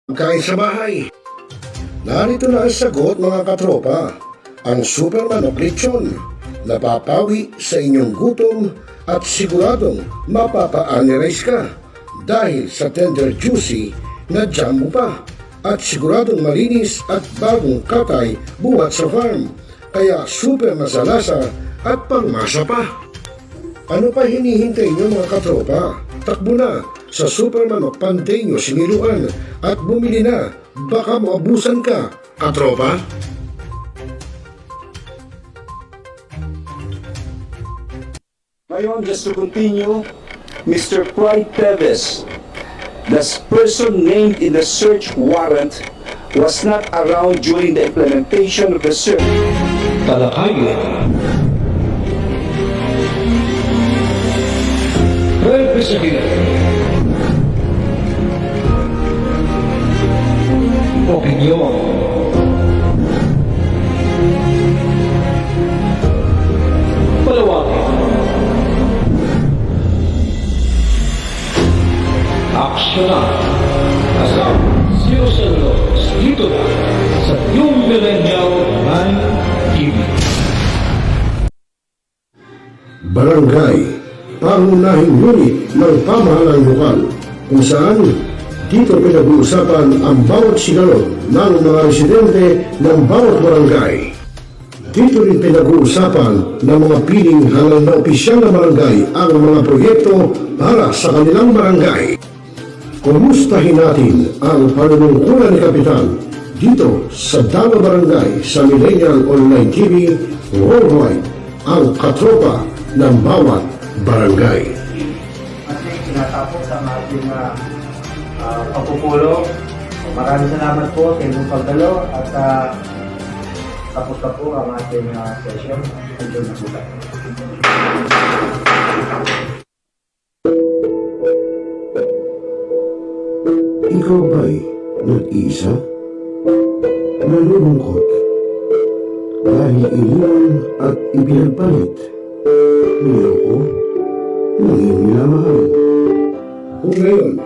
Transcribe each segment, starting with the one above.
Kain sa bahay. Narito na ang sagot mga katropa. Ang super manok lechon. Napapawi sa inyong gutom at siguradong mapapa-analyze ka dahil sa tender juicy na jam mo pa at siguradong malinis at bagong katay buhat sa farm. Kaya super masalasa at pangmasa pa. Ano pa hinihintay nyo mga katropa? Takbo na sa Super Manok Panteño Siniluan at bumili na, baka maabusan ka, katropa. Ngayon, just to continue, Mr. Clyde Teves, the person named in the search warrant, was not around during the implementation of the search. Talakayan. Representative. Opinion. Palawakin. Aksyonan. Kasama si ROCEL LO PEZ dito na sa Yung Millennial 9 TV. Barangay, pangunahing unit ng pamahalang lokal kung saan dito pinag-uusapan ang bawat sigalot ng mga residente ng bawat barangay. Dito rin pinag-uusapan ng mga piling halal na opisyal na barangay ang mga proyekto para sa kanilang barangay. Kumustahin natin ang panunungkulan ni Kapitan dito sa Dama Barangay sa Millennial Online TV Worldwide, ang katropa ng bawat barangay. Ating tinatapos ang ating pagpupulong. Maraming salamat po sa inyong pagdalo at tapos na po ang ating session. Enjoy na po tayo. Ikaw ba'y nag-iisa? Nalulungkot? Dahil iniwan at ipinagpalit? Niloko? Naging minamahal? Kung ngayon,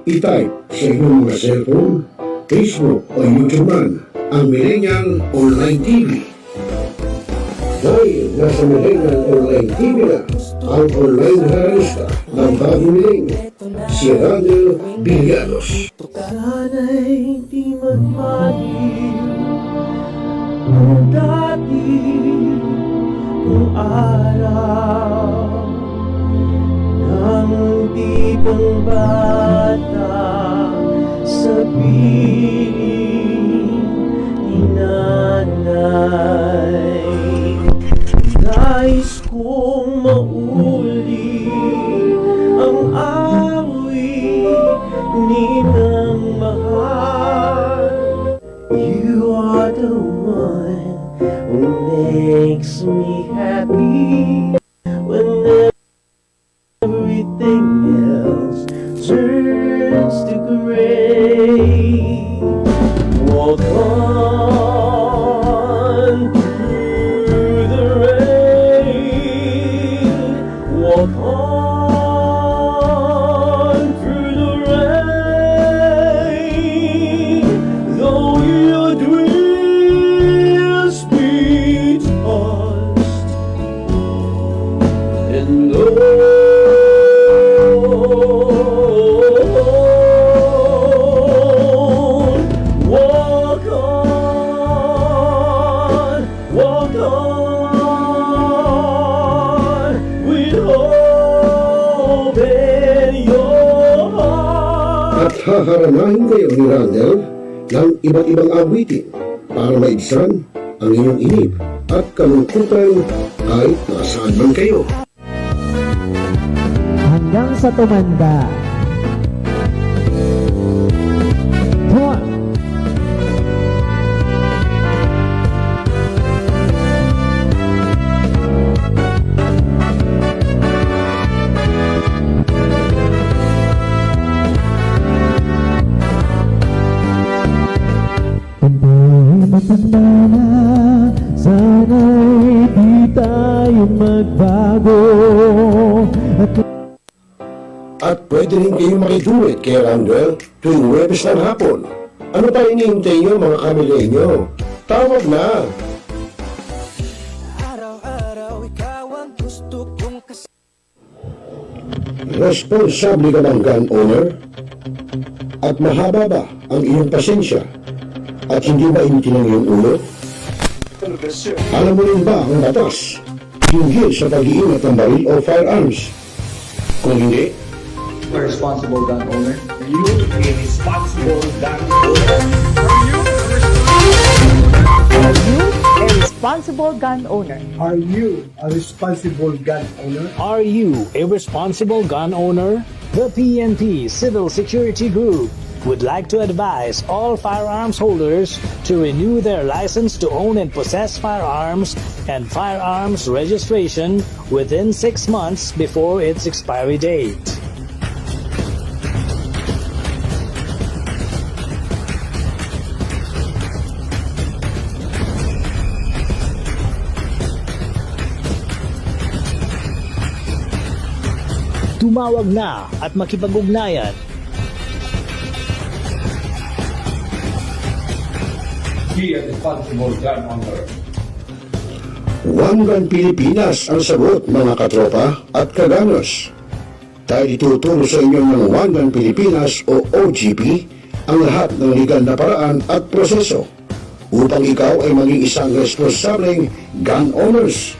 i-type sa inyong mga cellphone, Facebook o YouTube man ang Millennial Online TV. Dahil nasa Millennial Online TV na ang online haralista ng bagong milenyo, si Randall Villanos. Sana'y di magmahil kung dati kung araw ng di pang bata sa piling ni nanay. Nais kong mauli ang awit ninang mahal. You are the one who makes me happy when everything else turns to gray. Walk on through the rain. Walk on through the rain. Though your dreams be tossed and low. At haharanahin kayo ni Randall ng iba't ibang awitin para maibsan ang inyong inip at kalungkutan kahit nasaan man kayo. Hanggang sa tumanda. Matanda na, sana'y di tayo magbago. At pwede rin kayo makidulit kay Randall tuwing Huwebes ng hapon. Ano pa hinihintay nyo mga kamilenyo? Tawag na! Responsable ka ng gun owner? At mahaba ba ang iyong pasensya? At hindi ba initin ang iyong ulo? Alam mo rin ba ang batas hinggil sa pag-iingat ng baril o firearms? Kung hindi, A responsible gun owner. Are you a responsible gun owner? A responsible gun owner. Are you a responsible gun owner? Are you a responsible gun owner? The PNP Civil Security Group would like to advise all firearms holders to renew their license to own and possess firearms and firearms registration within 6 months before its expiry date. Tumawag na at makipag-ugnayan. Be a responsible gun owner. One Gun Pilipinas ang sagot mga katropa at kaganos. Tayo ituturo sa inyo ng One Gun Pilipinas o OGP ang lahat ng legal na paraan at proseso upang ikaw ay maging isang responsableng gun owners.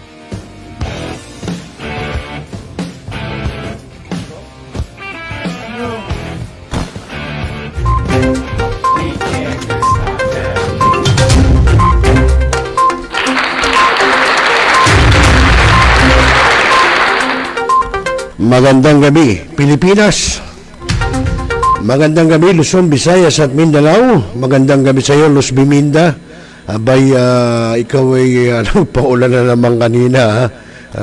Magandang gabi, Pilipinas. Magandang gabi, Luzon, Visayas at Mindanao. Magandang gabi sa iyo, Luz Biminda. Abay, ikaw ay paulan na naman kanina.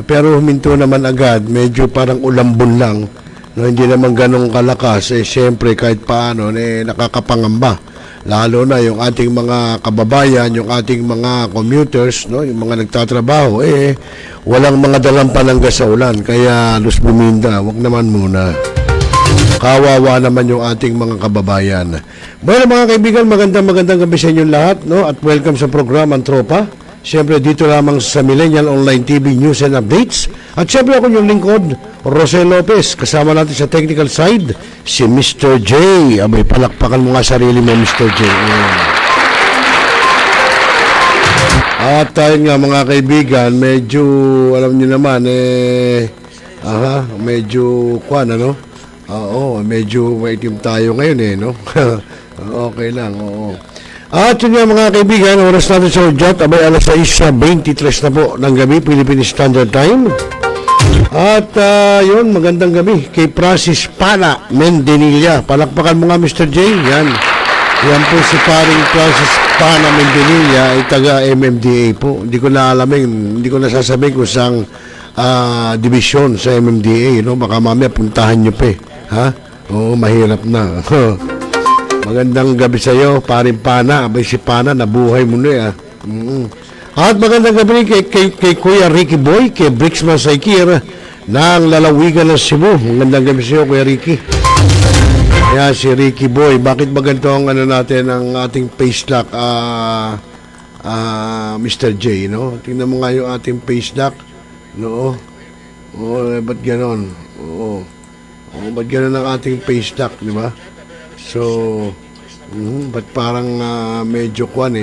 Pero huminto naman agad, medyo parang ulambon lang. No, hindi naman ganong kalakas. Siyempre, kahit paano, nakakapangamba. Lalo na yung ating mga kababayan, yung ating mga commuters, no, yung mga nagtatrabaho, walang mga dalang panangga sa ulan. Kaya, Luz Buminda, wag naman muna. Kawawa naman yung ating mga kababayan. Bueno, mga kaibigan, magandang gabi sa inyong lahat, no? At welcome sa program ang Tropa. Siyempre, dito lamang sa Millennial Online TV News and Updates. At siyempre, ako yung lingkod, ROCEL Lopez. Kasama natin sa technical side, si Mr. J. Abay, palakpakan mo nga sarili mo, Mr. J. At tayo nga, mga kaibigan, medyo, alam niyo naman, medyo, ano? Oo, medyo maitim tayo ngayon, no? Okay lang, oo. At yun nga mga kaibigan, oras natin sa udyat, abay alas 6:23 na po ng gabi, Philippine Standard Time. At yun, magandang gabi kay Francis Pana Mendenilla. Palakpakan mo nga Mr. J, yan. Yan po si paring Francis Pana Mendenilla ay taga MMDA po. Hindi ko na alamin, hindi ko na sasabihin kung saan division sa MMDA, no? Baka mamaya puntahan nyo pa ha? Oo, mahirap na. Magandang gabi sa iyo, paring Pana. Abay si Pana, nabuhay mo na At magandang gabi kay Kuya Ricky Boy, kay Brixman Saikir ng lalawigan ng Cebu. Magandang gabi sa iyo, Kuya Ricky. Kaya si Ricky Boy, bakit ba ganito ang natin, ang ating face lock, Mr. J, no? Tingnan mo nga yung ating face lock, no? Oo, ba't ganon? Oo, ba't ganon ang ating face lock, di ba? So, ba't parang medyo kwan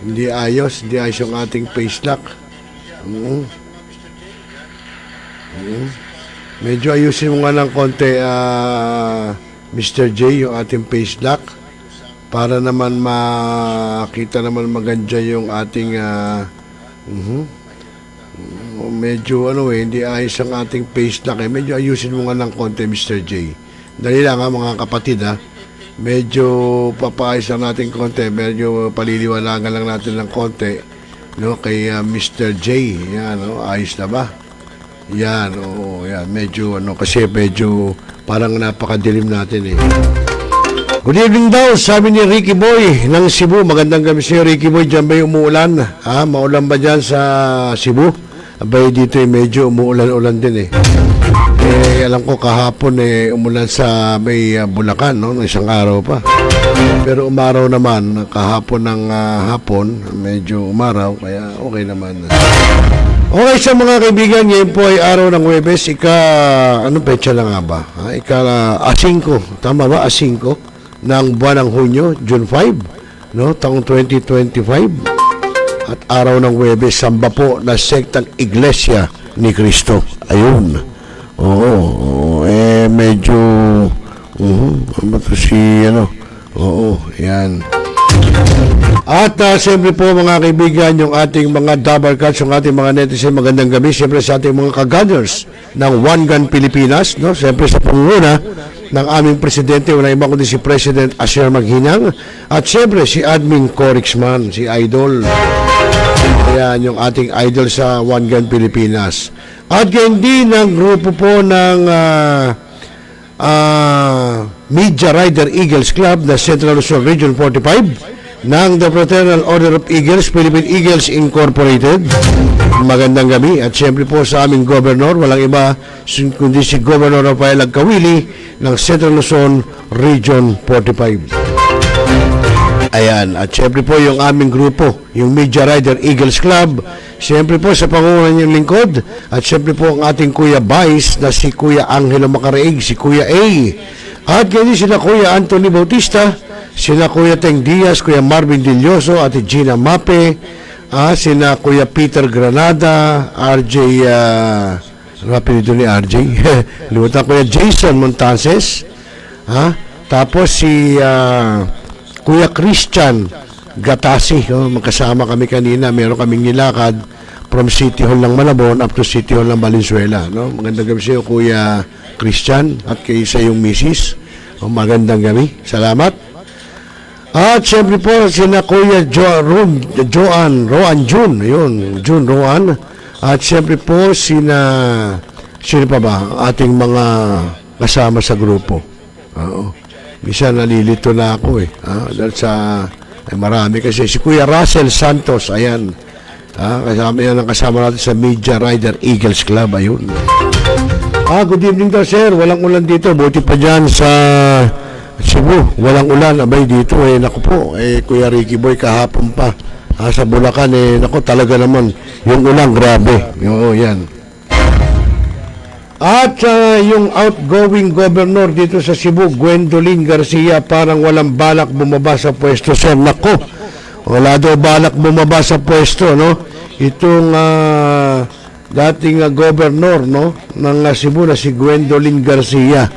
hindi ayos yung ating face lock. Medyo ayusin mo nga ng konti, Mr. J, yung ating face lock para naman makita naman maganda yung ating medyo hindi ayos ang ating face lock medyo ayusin mo nga ng konti, Mr. J. Dali lang mga kapatid medyo papaayos lang natin konti, medyo paliliwanagan lang natin ng konti, no, kay Mr. J. Yan, ayos na ba? Yan, yan, medyo kasi medyo parang napakadilim natin Good evening daw, sabi ni Ricky Boy ng Cebu. Magandang gabi sa iyo, Ricky Boy. Diyan ba umuulan? Maulan ba dyan sa Cebu? Abay, dito medyo umuulan-ulan din Alam ko kahapon umulan sa may Bulacan, no? Isang araw pa. Pero umaraw naman, kahapon ng hapon, medyo umaraw, kaya okay naman. Okay sa mga kaibigan, ngayon po ay araw ng Huwebes, anong petsa na nga ba? A5, tama ba? A5 ng buwan ng Hunyo, June 5, no? Taong 2025. At araw ng Huwebes, samba po na sektang Iglesia ni Cristo. Ayun. Oo, medyo ano to yan. At siyempre po mga kaibigan, yung ating mga double cuts, yung ating mga netizen, magandang gabi siyempre sa ating mga ka-gunners ng One Gun Pilipinas, no? Siyempre sa pangunguna ng aming presidente, wala iba kundi si President Asher Maghinang, at siyempre si Admin Corixman, si Idol. Ayan, yung ating idol sa One Gun Pilipinas. At ganyan din ng grupo po ng Media Rider Eagles Club na Central Luzon Region 45 ng The Fraternal Order of Eagles, Philippine Eagles Incorporated. Magandang gabi. At siyempre po sa aming governor, walang iba kundi si Governor Rafael Agkawili ng Central Luzon Region 45. Ayan, at siyempre po yung aming grupo, yung Media Rider Eagles Club, siyempre po sa pangunan niyang lingkod, at siyempre po ang ating Kuya Vice na si Kuya Angelo Macaraig, si Kuya A. At ganyan sila Kuya Anthony Bautista, sila Kuya Teng Diaz, Kuya Marvin Dilloso, at Gina Mape, sila Kuya Peter Granada, RJ, ano pinito ni RJ? Limutan Kuya Jason Montances, tapos si Kuya Christian Gatasi, no? Magkasama kami kanina, meron kaming nilakad from City Hall ng Malabon up to City Hall ng Valenzuela, no? Magandang gabi sa iyo Kuya Christian at kay sa iyong misis. Magandang gabi, salamat. At siyempre po sina Kuya Roan June, yun, June Roan. At siyempre po sino pa ba ating mga kasama sa grupo? Oo. Bisa nalilito na ako dahil sa marami kasi si Kuya ROCEL Santos, ayan, kasama yan ang kasama natin sa Media Rider Eagles Club, ayun. Good evening daw sir, walang ulan dito, buti pa dyan sa Cebu, walang ulan, abay dito naku po, Kuya Ricky Boy kahapon pa sa Bulacan, naku talaga naman yung ulan, grabe, oo yan. At yung outgoing governor dito sa Cebu, Gwendolyn Garcia, parang walang balak bumaba sa pwesto. Sir, nako, wala daw balak bumaba sa pwesto, no? Itong dating governor, no, ng Cebu na si Gwendolyn Garcia,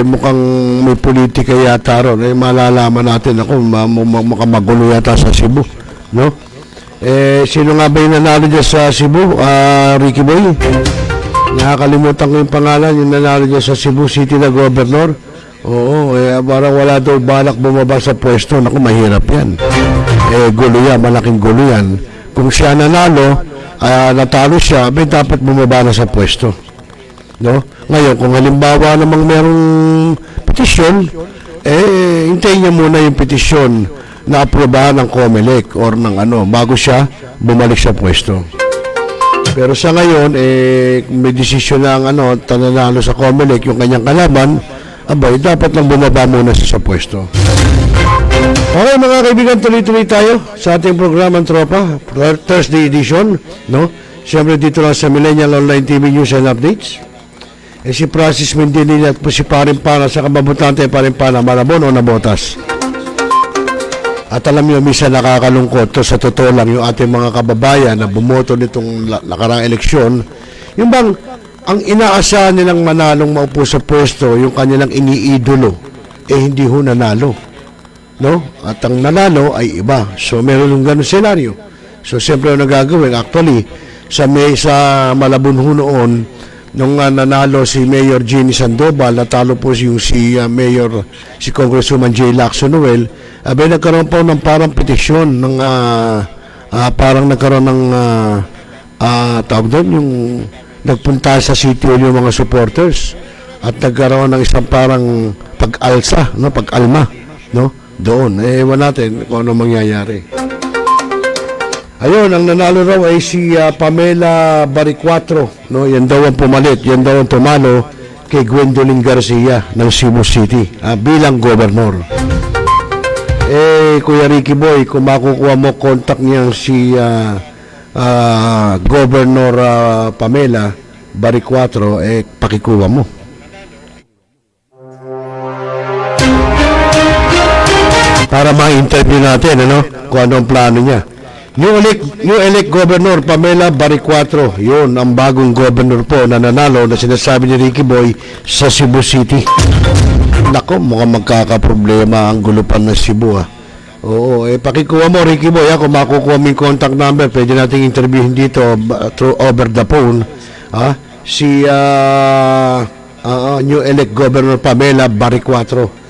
mukhang may politika yata ron. Malalaman natin ako, mukhang magulo yata sa Cebu, no? Sino nga ba yung nanalo dyan sa Cebu, Ricky Boy? Nakakalimutan ko yung pangalan, yung nanalo niya sa Cebu City na governor. Oo, parang wala daw balak bumaba sa pwesto. Naku, mahirap yan. Gulo yan, malaking gulo yan. Kung siya nanalo, natalo siya, dapat bumaba na sa pwesto. No? Ngayon, kung halimbawa namang merong petisyon, hintayin niya muna yung petisyon na aprobahan ng COMELEC or ng bago siya bumalik sa pwesto. Pero sa ngayon, may desisyon na tananalo sa COMELEC yung kanyang kalaban, dapat lang bumaba muna siya sa pwesto. Okay mga kaibigan, tuloy-tuloy tayo sa ating programang Tropa, Thursday edition, no? Siyempre dito lang sa Millennial Online TV News and Updates. Si Francis Mendilini at po si Parimpana sa kababutante Parimpana, Malabon o Nabotas. At alam niyo, minsan nakakalungkot to, sa totoo lang, yung ating mga kababayan na bumoto nitong nakaraang eleksyon, yung bang ang inaasahan nilang manalong maupo sa pwesto, yung kanilang iniidolo, hindi ho nanalo. No? At ang nanalo ay iba. So, meron yung ganun senaryo. So, siyempre yung nagagawin, actually, sa Malabon ho noon, nung nanalo si Mayor Jenny Sandoval, natalo po si Congresswoman J. Lacson Noel, nagkaroon po ng parang petisyon ng parang nagkaroon ng tawag doon, yung nagpunta sa City Hall yung mga supporters at nagkaroon ng isang parang pag-alsa, no, pag-alma, no, doon. Ewan natin kung ano mangyayari. Ayun, ang nanalo raw ay si Pamela Baricuatro, no? Yan daw ang pumalit, yan daw ang tumalo kay Gwendolyn Garcia ng Cebu City bilang gobernador. Kuya Ricky Boy, kung makukuha mo contact niyang si Governor Pamela Baricuatro, pakikuha mo. Para ma-interview natin, ano, kung ano ang plano niya. New elect Governor Pamela Baricuatro, yun ang bagong governor po na nanalo na sinasabi ni Ricky Boy sa Cebu City. Nako, mukhang magkakaproblema ang gulupan ng Cebu. Oo, pakikuha mo Ricky Boy, kung makukuha mo yung contact number, pwede nating interviewin dito through over the phone. Si new elect Governor Pamela Baricuatro.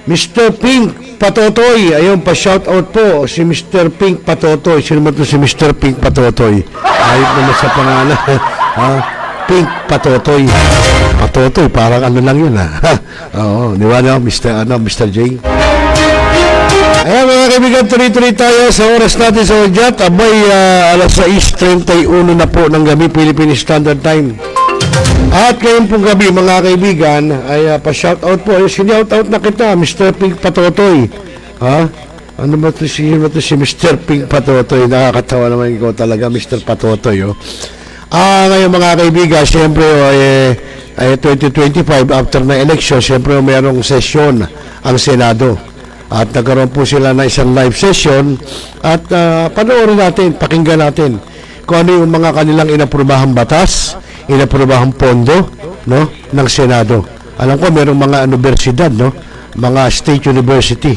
Mr. Pink Patotoy, ayun, pa-shoutout po si Mr. Pink Patotoy. Sino man to si Mr. Pink Patotoy? Ayot naman sa pangalan. Pink Patotoy. Patotoy, parang ano lang yun, Oo, di ba no? Mr. J. Ayan mga kaibigan, tuloy-tuloy tayo sa oras natin sa Udyat. Abay, alas 6:31 na po ng gabi, Philippine Standard Time. At ngayon pong gabi mga kaibigan ay pa-shoutout po. Sinoutout na kita, Mr. Pink Patotoy. Ano ba ito si Mr. Pink Patotoy? Nakakatawa naman ikaw talaga, Mr. Patotoy. Ngayon mga kaibigan, siyempre 2025 after na election, siyempre mayroong sesyon ang Senado. At nagkaroon po sila na isang live session at panoorin natin, pakinggan natin kung ano yung mga kanilang inaprubahang batas, inaprubahang pondo, no, ng Senado. Alam ko merong mga universidad, no, mga state university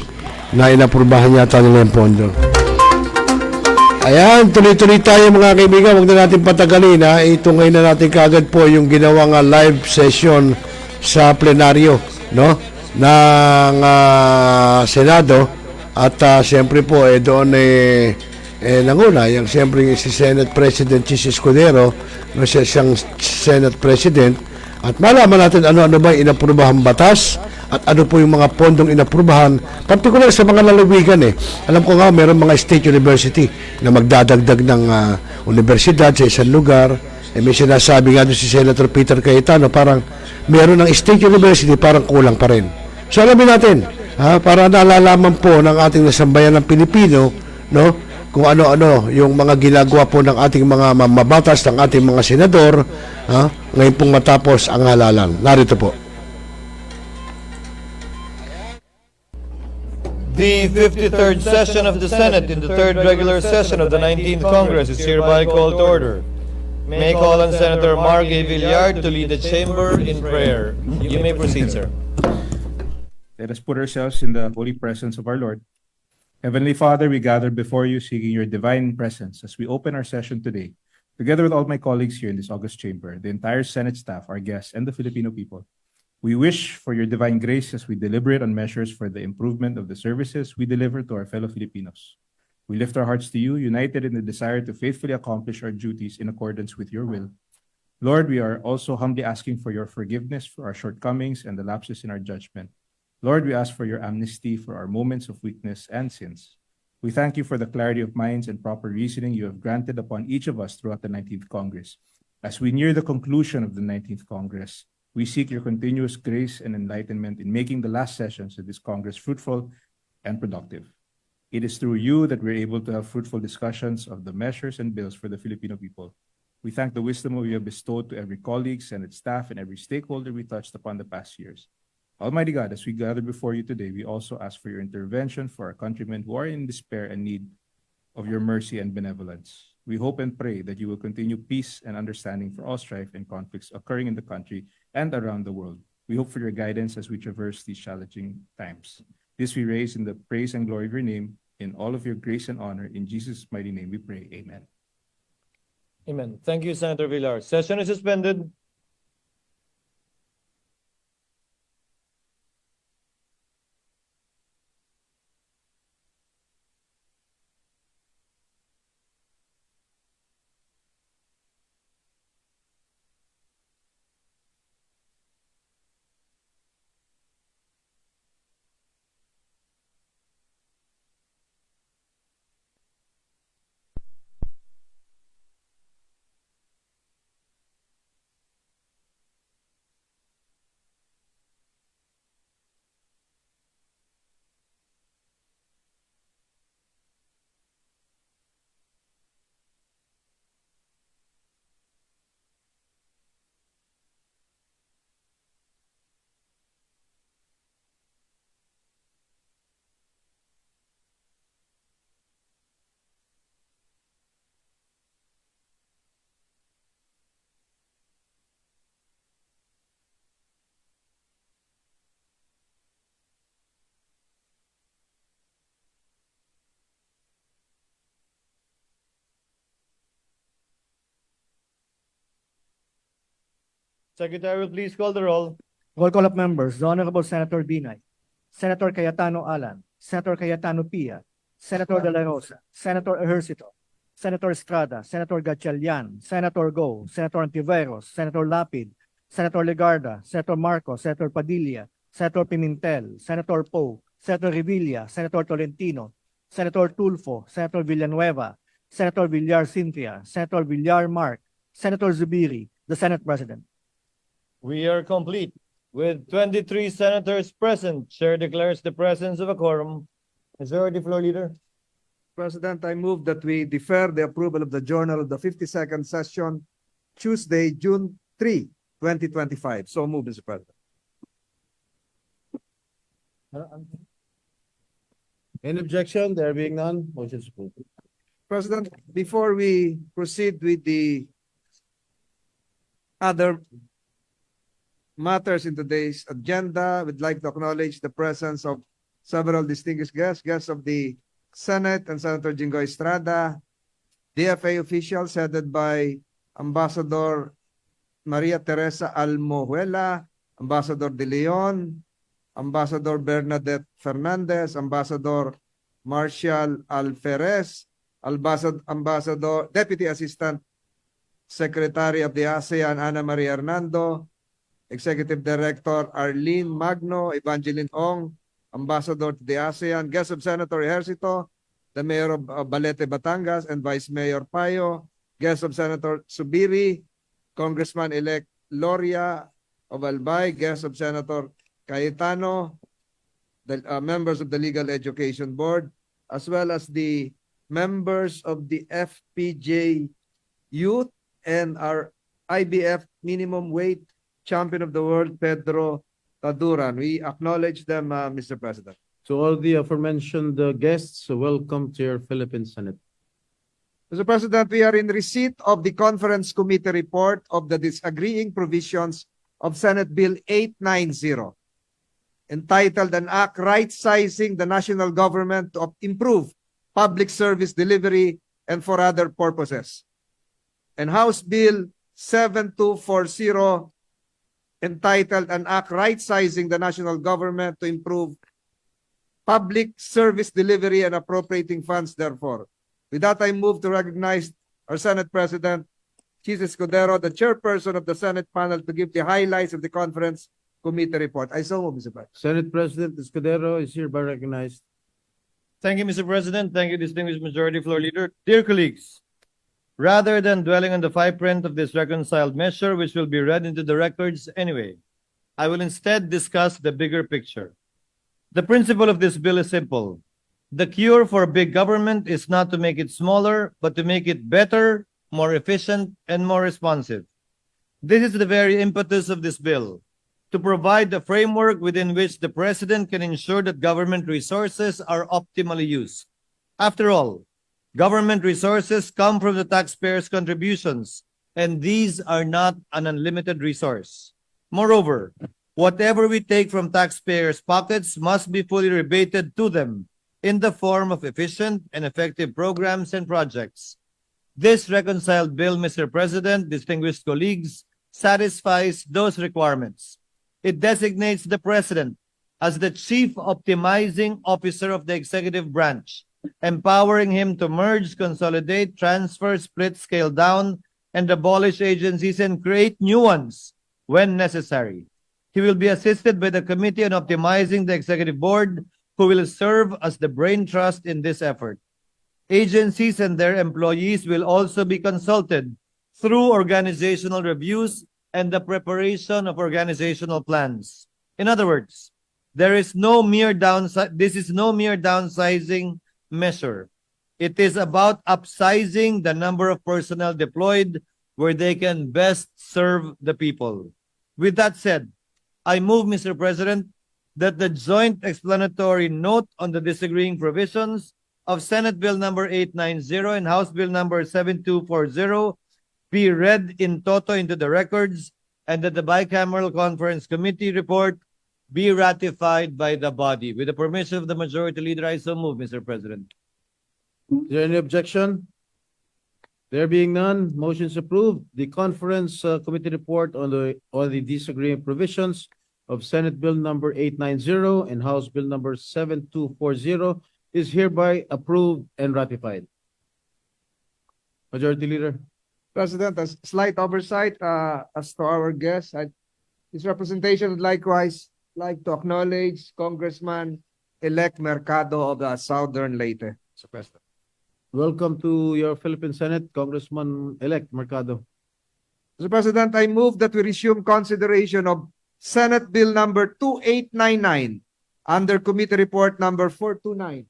na inaprubahan yata nila yung pondo. Ayan, tuloy-tuloy tayo mga kaibigan, huwag na natin patagalin. Ito ngayon na natin kaagad po yung ginawang live session sa plenaryo, no, ng Senado. At siyempre po doon nanguna yung siyempre si Senate President Chis Escudero, no, siyang Senate President, at malaman natin ano ba yung inaprubahang batas at ano po yung mga pondong inaprubahan, particular sa mga lalawigan. Alam ko nga meron mga state university na magdadagdag ng universidad sa isang lugar. May sinasabi nga doon si Senator Peter Cayetano, parang meron ng state university, parang kulang pa rin. So alamin natin, para nalalaman po ng ating nasambayan ng Pilipino, no, kung ano-ano yung mga ginagawa po ng ating mga mabatas, ng ating mga senador, ngayon pong matapos ang halalan. Narito po. The 53rd session of the Senate in the 3rd regular session of the 19th Congress is hereby called to order. May I call on Senator Mark A. Villar to lead the chamber in prayer. You may proceed, sir. Let us put ourselves in the holy presence of our Lord. Heavenly Father, we gather before you seeking your divine presence as we open our session today, together with all my colleagues here in this august chamber, the entire Senate staff, our guests, and the Filipino people. We wish for your divine grace as we deliberate on measures for the improvement of the services we deliver to our fellow Filipinos. We lift our hearts to you, united in the desire to faithfully accomplish our duties in accordance with your will. Lord, we are also humbly asking for your forgiveness for our shortcomings and the lapses in our judgment. Lord, we ask for your amnesty for our moments of weakness and sins. We thank you for the clarity of minds and proper reasoning you have granted upon each of us throughout the 19th Congress. As we near the conclusion of the 19th Congress, we seek your continuous grace and enlightenment in making the last sessions of this Congress fruitful and productive. It is through you that we're able to have fruitful discussions of the measures and bills for the Filipino people. We thank the wisdom you have bestowed to every colleague, Senate staff, and every stakeholder we touched upon the past years. Almighty God, as we gather before you today, we also ask for your intervention for our countrymen who are in despair and need of your mercy and benevolence. We hope and pray that you will continue peace and understanding for all strife and conflicts occurring in the country and around the world. We hope for your guidance as we traverse these challenging times. This we raise in the praise and glory of your name, in all of your grace and honor. In Jesus' mighty name we pray. Amen. Amen. Thank you, Senator Villar. Session is suspended. Secretary will please call the roll. Roll call of members. The Honorable Senator Binay, Senator Cayetano Alan, Senator Cayetano P.A., Senator De La Rosa, Senator Ejercito, Senator Estrada, Senator Gatchalian, Senator Go, Senator Antiveros, Senator Lapid, Senator Legarda, Senator Marcos, Senator Padilla, Senator Pimentel, Senator Poe, Senator Revilla, Senator Tolentino, Senator Tulfo, Senator Villanueva, Senator Villar Cynthia, Senator Villar Mark, Senator Zubiri, the Senate President. We are complete. With 23 senators present, Chair declares the presence of a quorum. Majority Floor Leader. President, I move that we defer the approval of the journal of the 52nd session, Tuesday, June 3, 2025. So move, Mr. President. Any objection? There being none, motion is approved. President, before we proceed with the other matters in today's agenda, we'd like to acknowledge the presence of several distinguished guests of the Senate and Senator Jingoy Estrada, DFA officials headed by Ambassador Maria Teresa Almohuela, Ambassador De Leon, Ambassador Bernadette Fernandez, Ambassador Marshall Alferez, Ambassador Deputy Assistant Secretary of the ASEAN Ana Maria Hernando, Executive Director Arlene Magno, Evangeline Ong, Ambassador to the ASEAN, guest of Senator Ejercito, the Mayor of Balete, Batangas, and Vice Mayor Payo, guest of Senator Subiri, Congressman-elect Loria of Albay, guest of Senator Cayetano, the members of the Legal Education Board, as well as the members of the FPJ Youth and our IBF minimum weight champion of the world, Pedro Taduran. We acknowledge them, Mr. President. To all the aforementioned guests, welcome to your Philippine Senate. Mr. President, we are in receipt of the Conference Committee report of the disagreeing provisions of Senate Bill 890, entitled An Act Right-Sizing the National Government to Improve Public Service Delivery and for Other Purposes, and House Bill 7240, entitled An Act Right-Sizing the National Government to Improve Public Service Delivery and Appropriating Funds Therefore. With that, I move to recognize our Senate President, Chis Escudero, the chairperson of the Senate panel, to give the highlights of the Conference Committee report. I so move, Mr. President. Senate President Escudero is hereby recognized. Thank you, Mr. President. Thank you, distinguished Majority Floor Leader. Dear colleagues, rather than dwelling on the fine print of this reconciled measure, which will be read into the records anyway, I will instead discuss the bigger picture. The principle of this bill is simple. The cure for big government is not to make it smaller, but to make it better, more efficient, and more responsive. This is the very impetus of this bill, to provide the framework within which the President can ensure that government resources are optimally used. After all, government resources come from the taxpayers' contributions, and these are not an unlimited resource. Moreover, whatever we take from taxpayers' pockets must be fully rebated to them in the form of efficient and effective programs and projects. This reconciled bill, Mr. President, distinguished colleagues, satisfies those requirements. It designates the President as the chief optimizing officer of the executive branch, empowering him to merge, consolidate, transfer, split, scale down, and abolish agencies and create new ones when necessary. He will be assisted by the Committee on Optimizing the Executive Board, who will serve as the brain trust in this effort. Agencies and their employees will also be consulted through organizational reviews and the preparation of organizational plans. In other words, this is no mere downsizing measure. It is about upsizing the number of personnel deployed where they can best serve the people. With that said, I move, Mr. President, that the joint explanatory note on the disagreeing provisions of Senate Bill number 890 and House Bill number 7240 be read in toto into the records, and that the bicameral conference committee report be ratified by the body. With the permission of the Majority Leader, I so move, Mr. President. Is there any objection? There being none, motions approved. The conference committee report on the disagreeing provisions of Senate Bill number 890 and House Bill number 7240 is hereby approved and ratified. Majority Leader. President, a slight oversight as to our guest. His representation would likewise like to acknowledge Congressman-elect Mercado of the Southern Leyte. Mr. President. Welcome to your Philippine Senate, Congressman-elect Mercado. Mr. President, I move that we resume consideration of Senate Bill number 2899 under Committee Report number 429.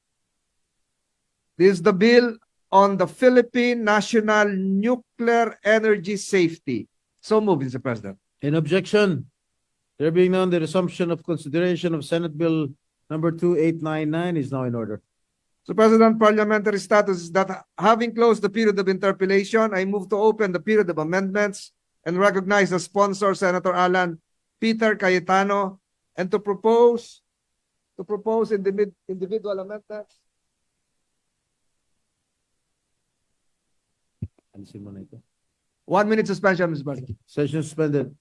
This is the bill on the Philippine National Nuclear Energy Safety. So moved, Mr. President. In objection, there being none, the resumption of consideration of Senate Bill number 2899 is now in order. So, President, parliamentary status is that having closed the period of interpellation, I move to open the period of amendments and recognize the sponsor, Senator Alan Peter Cayetano, and to propose individual amendments. Alisin mo na ito. 1 minute suspension, Mr. President. Session suspended.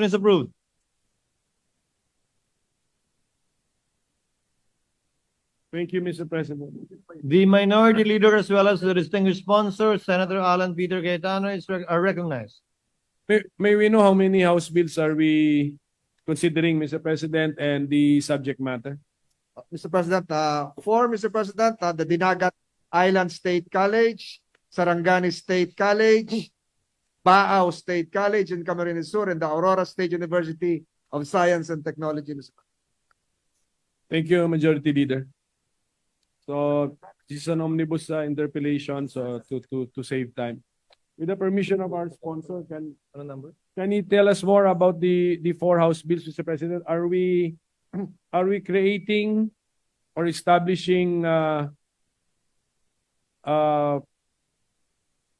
Motion is approved. Thank you, Mr. President. The minority leader as well as the distinguished sponsor, Senator Alan Peter Cayetano, are recognized. May we know how many House bills are we considering, Mr. President, and the subject matter? Mr. President, Mr. President, the Dinagat Island State College, Sarangani State College, Baao State College in Camarines Sur, and the Aurora State University of Science and Technology. Mr. Thank you, Majority Leader. So this is an omnibus interpellation, so to save time. With the permission of our sponsor, can you tell us more about the four House bills, Mr. President? Are we creating or establishing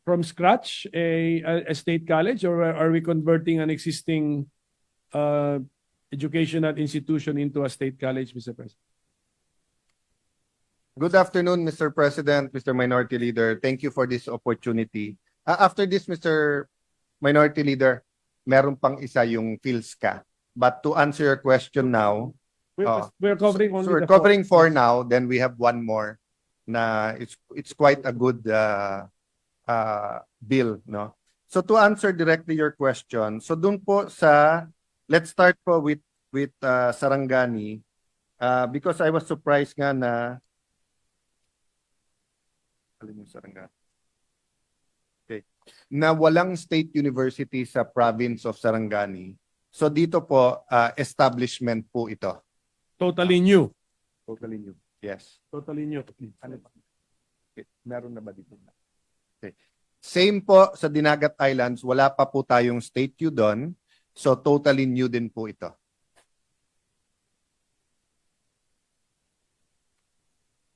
from scratch a state college, or are we converting an existing educational institution into a state college, Mr. President? Good afternoon, Mr. President, Mr. Minority Leader. Thank you for this opportunity. After this, Mr. Minority Leader, meron pang isa yung PhilSCA. But to answer your question now, we're covering only we're covering four now. Then we have one more. Na it's quite a good bill, no? So to answer directly your question, so dun po sa, let's start po with Sarangani, because I was surprised nga na okay, na walang state university sa province of Sarangani. So dito po, establishment po ito. Totally new. Totally new. Yes. Totally new. Okay. Meron na ba dito? Okay. Same po sa Dinagat Islands, wala pa po tayong state U doon. So totally new din po ito.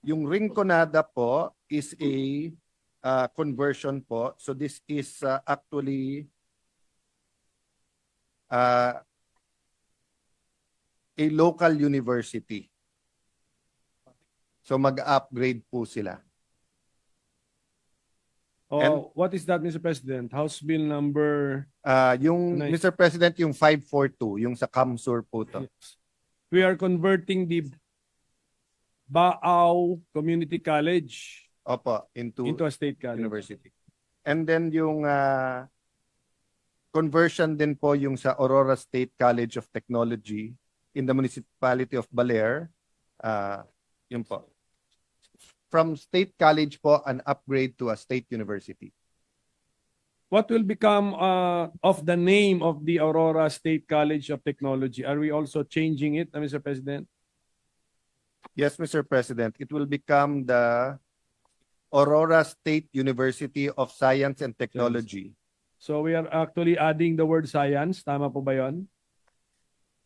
Yung Rinconada po is a conversion po. So this is actually a local university. So mag-upgrade po sila. What is that, Mr. President? House Bill number? Yung Mr. President, yung 542, yung sa Kamsur po to. Yes. We are converting the Baao Community College into a state college. University. And then yung conversion din po yung sa Aurora State College of Technology in the municipality of Baler. Yun po. From state college po, an upgrade to a state university. What will become of the name of the Aurora State College of Technology? Are we also changing it, Mr. President? Yes, Mr. President. It will become the Aurora State University of Science and Technology. So we are actually adding the word science. Tama po ba yun?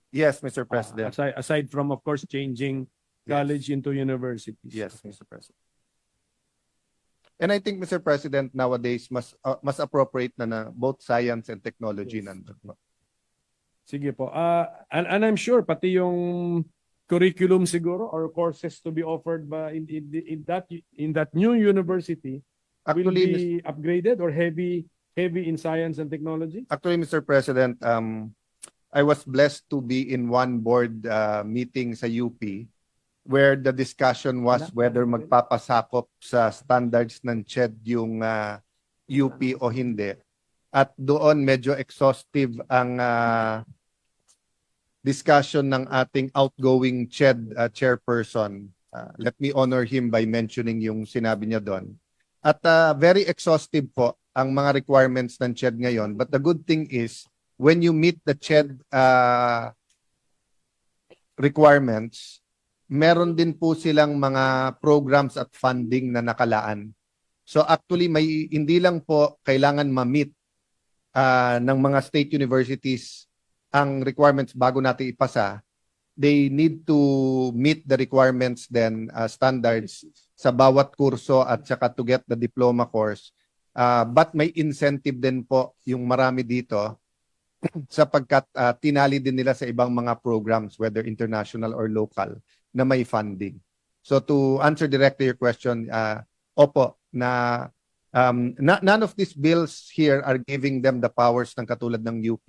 Yes, Mr. President. Aside from, of course, changing college into universities. Yes, Mr. President. And I think, Mr. President, nowadays, mas appropriate na both science and technology nandun. Sige po. And I'm sure, pati yung curriculum siguro or courses to be offered by in that new university will be upgraded or heavy in science and technology? Actually, Mr. President, I was blessed to be in one board meeting sa UP where the discussion was whether magpapasakop sa standards ng CHED yung UP o hindi. At doon medyo exhaustive ang discussion ng ating outgoing CHED chairperson. Let me honor him by mentioning yung sinabi niya doon. At very exhaustive po ang mga requirements ng CHED ngayon. But the good thing is, when you meet the CHED requirements, meron din po silang mga programs at funding na nakalaan. So actually, hindi lang po kailangan ma-meet ng mga state universities ang requirements bago natin ipasa. They need to meet the requirements then standards sa bawat kurso at saka to get the diploma course. But may incentive din po yung marami dito sapagkat tinali din nila sa ibang mga programs, whether international or local, na may funding. So to answer directly your question, opo, none of these bills here are giving them the powers ng katulad ng UP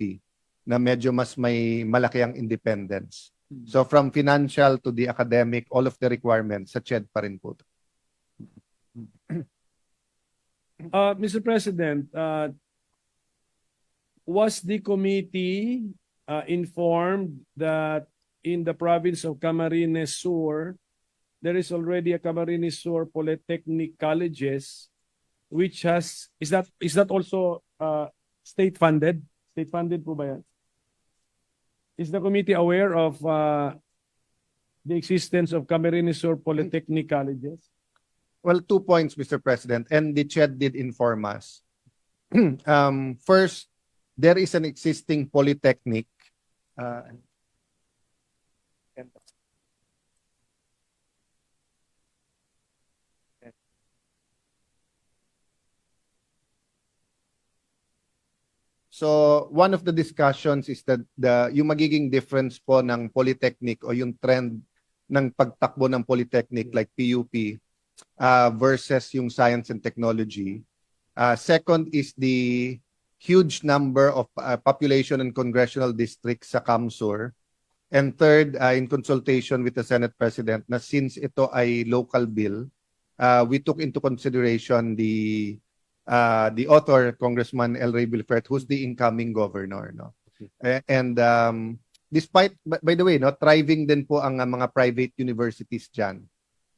na medyo mas may malaki ang independence. So from financial to the academic, all of the requirements sa CHED pa rin po. Mr. President, was the committee informed that in the province of Camarines Sur, there is already a Camarines Sur Polytechnic Colleges, which is that also state funded? State funded po ba yan? Is the committee aware of the existence of Camarines Sur Polytechnic Colleges? Well, 2 points, Mr. President, and the CHED did inform us. First, there is an existing polytechnic. So, one of the discussions is that yung magiging difference po ng polytechnic o yung trend ng pagtakbo ng polytechnic like PUP versus yung science and technology. Second is the huge number of population and congressional districts sa CAMSUR. And third, in consultation with the Senate President, na since ito ay local bill, we took into consideration the author, Congressman El Rey Bilfert, who's the incoming governor. No? And despite, by the way, no, thriving din po ang mga private universities dyan.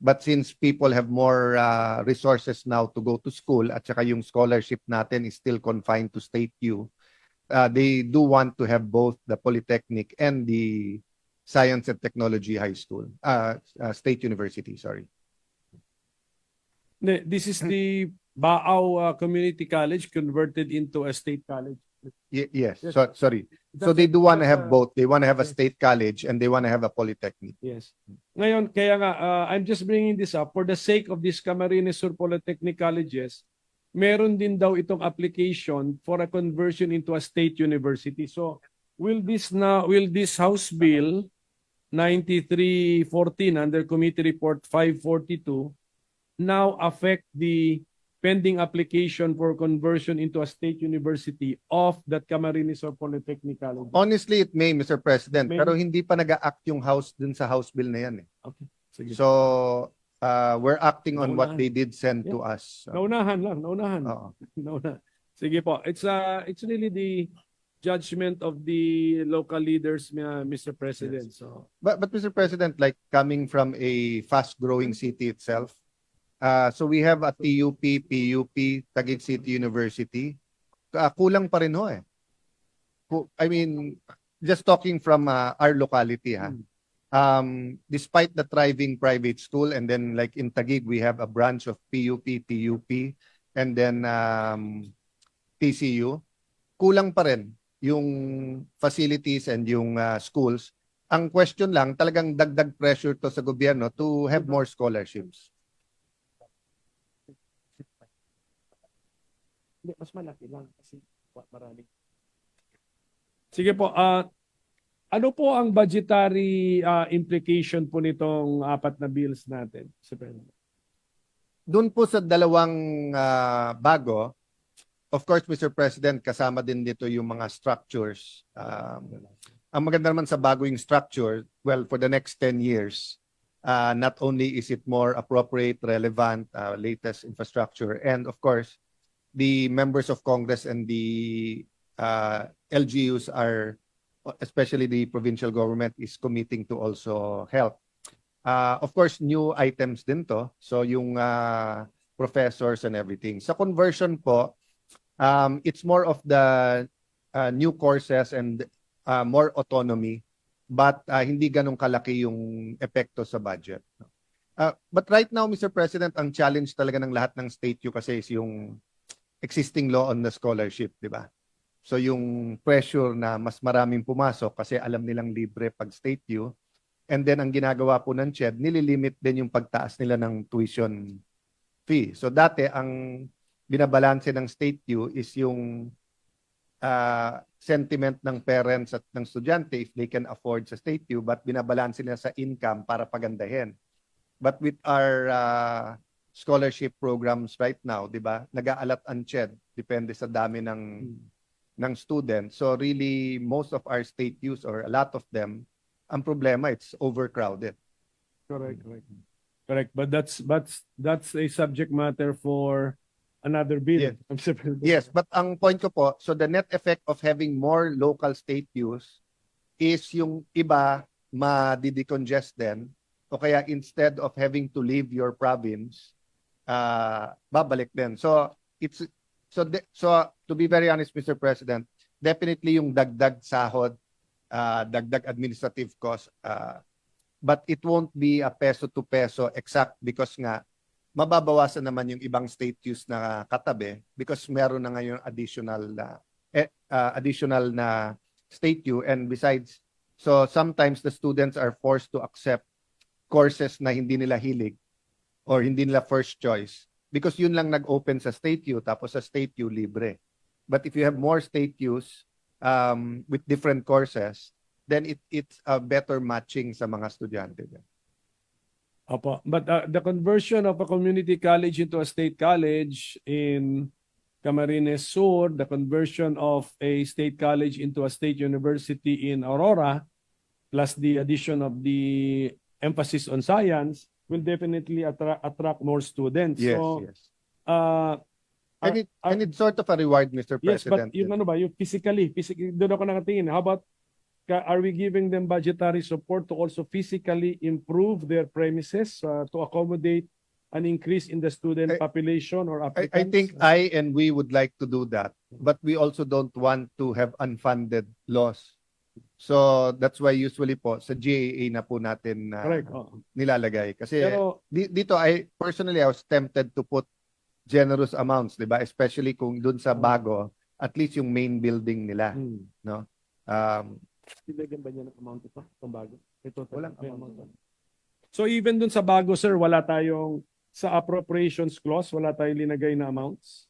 But since people have more resources now to go to school at saka yung scholarship natin is still confined to State U, they do want to have both the Polytechnic and the Science and Technology High School, State University, sorry. This is the Baao Community College converted into a state college. Yes. Sorry. So they do want to have both. They want to have a state college and they want to have a polytechnic. Yes. Ngayon, kaya nga, I'm just bringing this up for the sake of these Camarines Sur Polytechnic Colleges. Meron din daw itong application for a conversion into a state university. So, will this House Bill 9314 under Committee Report 542 now affect the pending application for conversion into a state university of that Camarines Sur Polytechnic College? Honestly, it may, Mr. President. Pero hindi pa nag-act yung House dun sa House Bill na yan. Okay. Sige. So, we're acting on what they did send to us. So. Naunahan lang. Oo. Sige po. It's really the judgment of the local leaders, Mr. President. Yes. So, But Mr. President, like coming from a fast-growing city itself, so we have a TUP, PUP, Taguig City University. Kulang pa rin ho eh. I mean, just talking from our locality, despite the thriving private school, and then like in Taguig, we have a branch of PUP, TUP, and then TCU. Kulang pa rin yung facilities and yung schools. Ang question lang, talagang dagdag pressure to sa gobyerno to have more scholarships. hindi, mas malaki lang kasi marami. Sige po, ano po ang budgetary implication po nitong 4 na bills natin, Mr. President? Doon po sa dalawang bago, of course, Mr. President, kasama din dito yung mga structures. Ang maganda naman sa bagong structure, well, for the next 10 years, not only is it more appropriate, relevant, latest infrastructure, and of course, the members of Congress and the LGUs are, especially the provincial government, is committing to also help. Of course, new items din to. So yung professors and everything. Sa conversion po, it's more of the new courses and more autonomy, but hindi ganun kalaki yung epekto sa budget. But right now, Mr. President, ang challenge talaga ng lahat ng state U kasi is yung existing law on the scholarship, di ba? So yung pressure na mas maraming pumasok kasi alam nilang libre pag state U. And then ang ginagawa po ng CHED, nililimit din yung pagtaas nila ng tuition fee. So dati ang binabalanse ng state U is yung sentiment ng parents at ng estudyante if they can afford sa state U, but binabalanse nila sa income para pagandahin. But with our scholarship programs right now, di ba? Nag-aalat ang CHED, depende sa dami ng ng students. So really, most of our state use or a lot of them, ang problema, it's overcrowded. Correct. Correct. But that's a subject matter for another bill. Yes, but ang point ko po, so the net effect of having more local state use is yung iba ma-decongest din, o kaya instead of having to leave your province, babalik din. So to be very honest, Mr. President, definitely yung dagdag sahod, dagdag administrative cost, but it won't be a peso to peso exact because nga mababawasan naman yung ibang state use na katabi because meron na ngayon additional na state use, and besides, so sometimes the students are forced to accept courses na hindi nila hilig or hindi nila first choice because yun lang nag-open sa state use, tapos sa state use libre. But if you have more state use with different courses, then it's a better matching sa mga estudyante. Opo. But the conversion of a community college into a state college in Camarines Sur, the conversion of a state college into a state university in Aurora, plus the addition of the emphasis on science, will definitely attract more students. Yes, so, yes. And it's sort of a reward, Mr. Yes, President. but yung ano ba, yung physically, doon ako nakatingin. How about, are we giving them budgetary support to also physically improve their premises to accommodate an increase in the student population or applicants? I think I and we would like to do that, but we also don't want to have unfunded loss. So that's why usually po sa GAA na po natin nilalagay. Kasi dito I was tempted to put generous amounts, 'di ba? Especially kung dun sa bago, at least yung main building nila, no? Silagyan ba niya ng amount ito? Itong bago? Ito, Walang amount. So even dun sa bago, sir, wala tayong, sa appropriations clause, wala tayong linagay na amounts?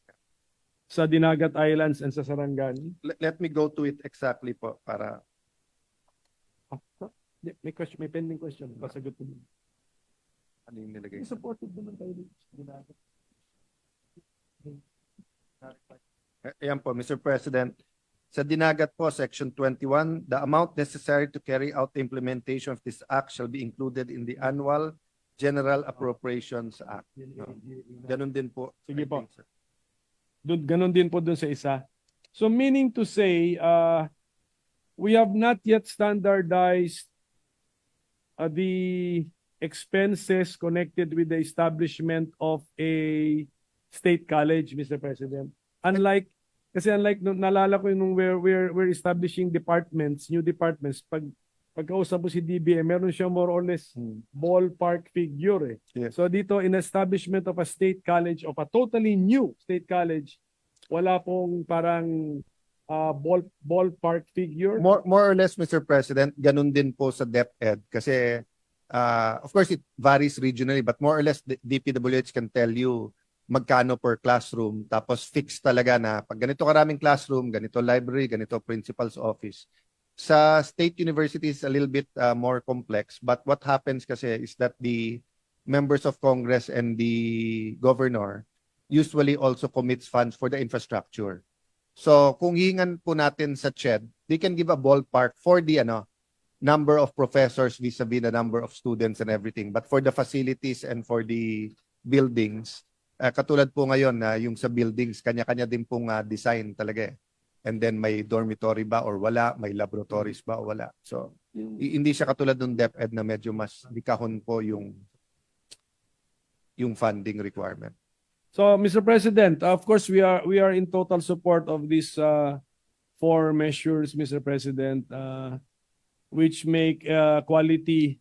Sa Dinagat Islands and sa Sarangani? Let me go to it exactly po para... May question, may pending question. Pasagot ko. Ano yung nilagay? Supported naman tayo dito sa Dinagat. Ayan po, Mr. President. Sa Dinagat po, Section 21, the amount necessary to carry out the implementation of this act shall be included in the annual General Appropriations Act. No? Ganun din po. Sige po. Ganun din po dun sa isa. So meaning to say, we have not yet standardized the expenses connected with the establishment of a state college, Mr. President. Unlike nalala ko nung we're establishing departments, new departments, pagkausap mo si DBM, meron siya more or less ballpark figure. Yes. So dito, in establishment of a state college, of a totally new state college, wala pong parang ballpark figure. More or less, Mr. President, ganun din po sa DepEd. Kasi, of course, it varies regionally, but more or less, the DPWH can tell you magkano per classroom, tapos fixed talaga na pag ganito karaming classroom, ganito library, ganito principal's office. Sa state universities, a little bit more complex, but what happens kasi is that the members of Congress and the governor usually also commits funds for the infrastructure. So kung hingan po natin sa CHED, they can give a ballpark for the number of professors vis-a-vis the number of students and everything. But for the facilities and for the buildings, katulad po ngayon na yung sa buildings, kanya-kanya din pong design talaga eh. And then may dormitory ba or wala, may laboratories ba o wala. So hindi siya katulad ng DepEd na medyo mas likahon po yung funding requirement. So Mr. President, of course we are in total support of these four measures, Mr. President, which make quality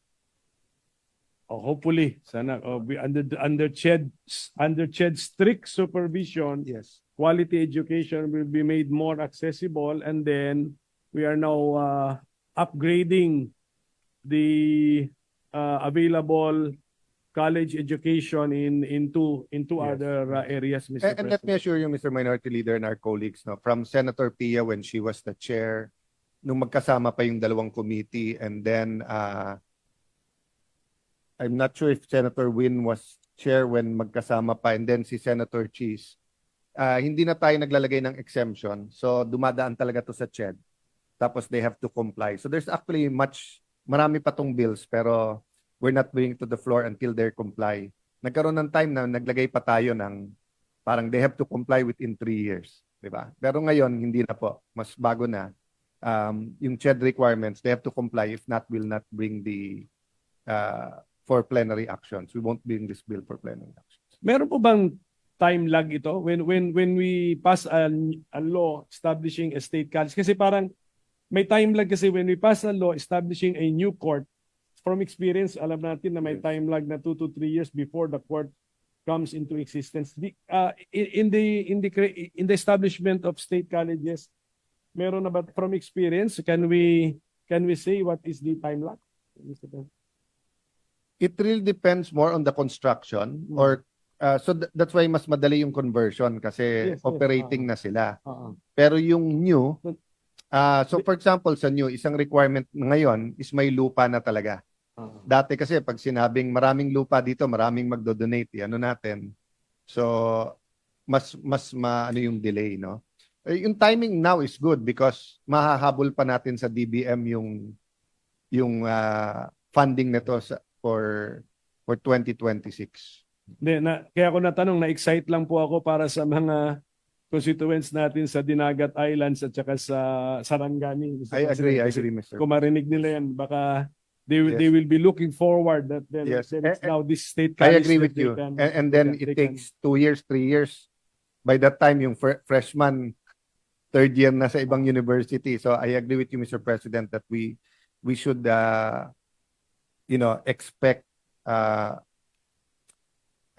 hopefully sana be under CHED strict supervision. Yes. Quality education will be made more accessible, and then we are now upgrading the available college education into other areas, Mr. President. And let me assure you, Mr. Minority Leader and our colleagues, from Senator P.A. when she was the chair, nung magkasama pa yung dalawang committee, and then I'm not sure if Senator Win was chair when magkasama pa, and then si Senator Cheese. hindi na tayo naglalagay ng exemption. So dumadaan talaga to sa CHED. Tapos they have to comply. So there's actually marami pa tong bills pero we're not bringing to the floor until they comply. Nagkaroon ng time na naglagay pa tayo ng parang they have to comply within 3 years. Diba? Pero ngayon, hindi na po. Mas bago na. Yung CHED requirements, they have to comply. If not, we'll not bring for plenary actions. We won't bring this bill for plenary actions. Meron po bang time lag ito when we pass a law establishing a state college? Kasi parang may time lag kasi when we pass a law establishing a new court. From experience, alam natin na may time lag na 2 to 3 years before the court comes into existence. In the establishment of state colleges, meron na ba from experience? Can we say what is the time lag? It really depends more on the construction or that's why mas madali yung conversion kasi operating na sila. Pero yung new, so for example sa new, isang requirement ngayon is may lupa na talaga. Dati kasi pag sinabing maraming lupa dito, maraming magdo-donate, ano natin. So mas ano yung delay, no? Yung timing now is good because mahahabol pa natin sa DBM yung funding nito for 2026. Kaya ako natanong, na-excite lang po ako para sa mga constituents natin sa Dinagat Islands at saka sa Sarangani. I agree, Mr. Kung marinig nila yan, baka they will be looking forward that then it's now this state college. I agree with you. And then it takes 2 years, 3 years. By that time, yung freshman, third year na sa ibang university. So I agree with you, Mr. President, that we should expect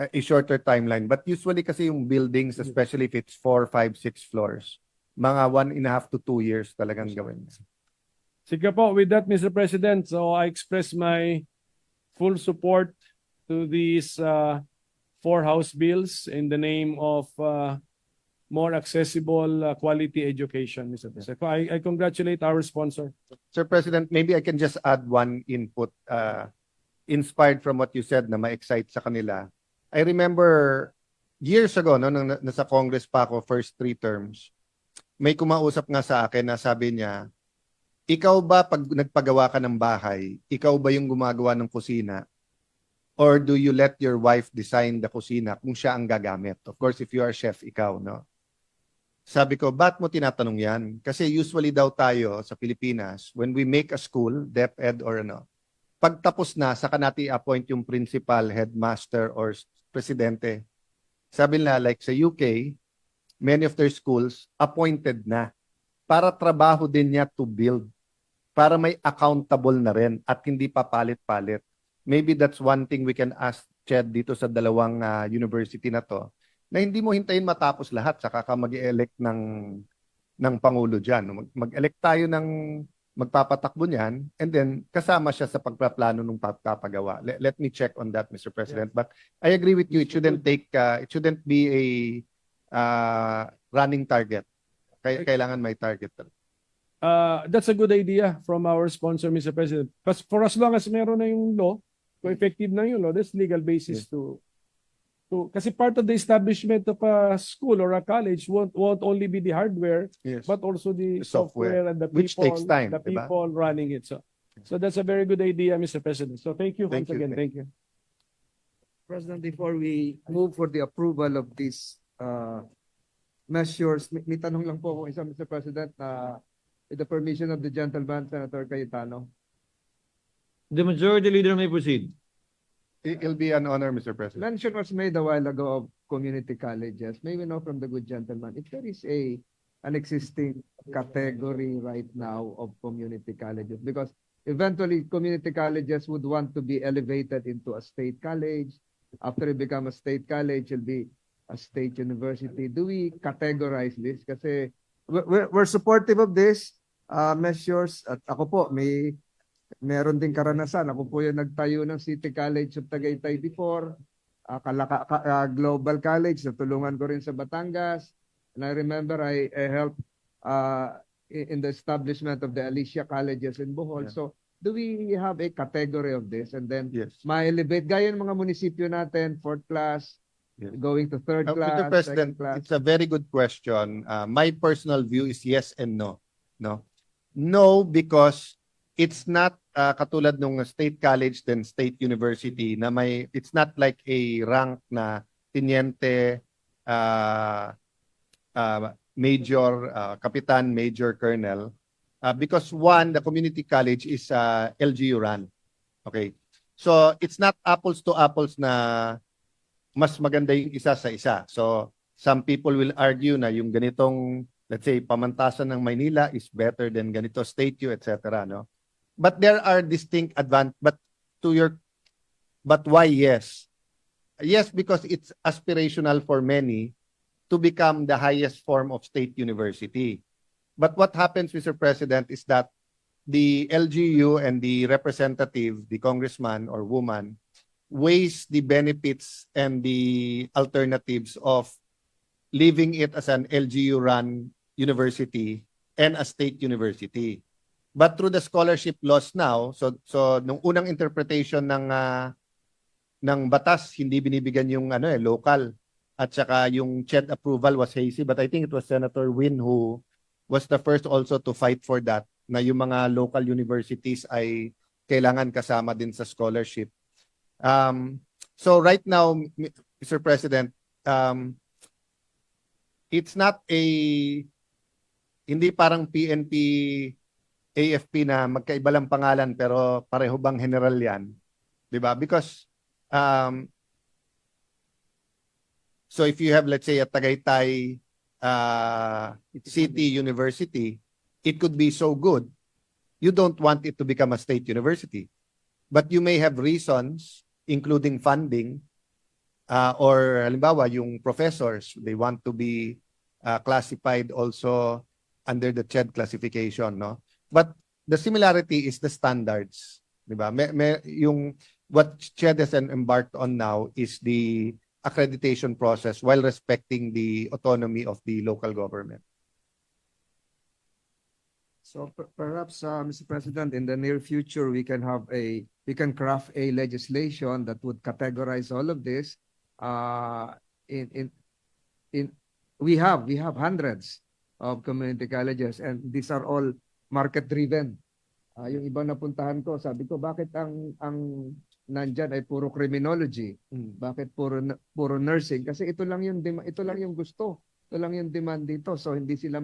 a shorter timeline. But usually kasi yung buildings, especially if it's 4, 5, 6 floors, mga 1.5 to 2 years talagang gawin. Sige po, with that, Mr. President, so I express my full support to these 4 House bills in the name of more accessible quality education, Mr. President. I congratulate our sponsor. Sir President, maybe I can just add one input inspired from what you said na ma-excite sa kanila. I remember years ago, no, nung nasa Congress pa ako, first 3 terms, may kumausap nga sa akin na sabi niya, ikaw ba pag nagpagawa ka ng bahay, ikaw ba yung gumagawa ng kusina? Or do you let your wife design the kusina kung siya ang gagamit? Of course, if you are chef, ikaw, no? Sabi ko, ba't mo tinatanong yan? Kasi usually daw tayo sa Pilipinas, when we make a school, DepEd or ano, pagtapos na, saka natin i-appoint yung principal, headmaster, or presidente. Sabi nila, like sa UK, many of their schools, appointed na. Para trabaho din niya to build. Para may accountable na rin at hindi papalit-palit. Maybe that's one thing we can ask Ched dito sa dalawang university na to, na hindi mo hintayin matapos lahat saka ka mag-elect ng Pangulo dyan. Mag-elect tayo ng magpapatakbo niyan and then kasama siya sa pagpaplano ng pagpapagawa. Let me check on that, Mr. President. But I agree with you, it shouldn't be a running target. Kailangan may target. That's a good idea from our sponsor, Mr. President. But for as long as meron na yung law, kung effective na yung law, there's legal basis to kasi part of the establishment of a school or a college won't only be the hardware, but also the software and the people, which takes time, people running it. So that's a very good idea, Mr. President. So thank you once again. Thank you. President, before we move for the approval of these measures, may tanong lang po ako isa, Mr. President, with the permission of the gentleman, Senator Cayetano. The majority leader may proceed. It'll be an honor, Mr. President. Mention was made a while ago of community colleges. May we know from the good gentleman if there is an existing category right now of community colleges, because eventually community colleges would want to be elevated into a state college. After it become a state college, it'll be a state university. Do we categorize this? Kasi we're supportive of this measures. At ako po, meron din karanasan. Ako po yung nagtayo ng City College of Tagaytay before. Global College, natulungan ko rin sa Batangas. And I remember I helped in the establishment of the Alicia Colleges in Bohol. Yeah. So, do we have a category of this? And then, ma-elevate. Gaya ng mga munisipyo natin, 4th class, going to third class, Mr. President, second class? it's a very good question. My personal view is yes and no. No, no, because it's not katulad nung state college then state university na may, it's not like a rank na teniente, major, kapitan, major, colonel. Because one, the community college is LGU run. Okay. So it's not apples to apples na mas maganda yung isa sa isa. So some people will argue na yung ganitong, let's say, pamantasan ng Maynila is better than ganito State U, etc. No? But there are distinct but why yes? Yes, because it's aspirational for many to become the highest form of state university. But what happens, Mr. President, is that the LGU and the representative, the congressman or woman, weighs the benefits and the alternatives of leaving it as an LGU-run university and a state university. But through the scholarship laws now, so nung unang interpretation ng batas, hindi binibigyan yung local, at saka yung CHED approval was hazy, but I think it was Senator Win who was the first also to fight for that, na yung mga local universities ay kailangan kasama din sa scholarship. So right now, Mr. President, it's not hindi parang PNP, AFP na magkaiba lang pangalan pero pareho bang general yan? 'Di ba? Because so if you have, let's say, a Tagaytay City University, it could be so good. You don't want it to become a state university. But you may have reasons, including funding, or halimbawa yung professors, they want to be classified also under the CHED classification, no? But the similarity is the standards, di ba? Yung what CHED has embarked on now is the accreditation process while respecting the autonomy of the local government. So perhaps, Mr. President, in the near future, we can craft a legislation that would categorize all of this. We have hundreds of community colleges, and these are all market-driven. Yung ibang napuntahan ko, sabi ko, bakit ang nandyan ay puro criminology? Bakit puro nursing? Kasi ito lang yung gusto. Ito lang yung demand dito. So hindi sila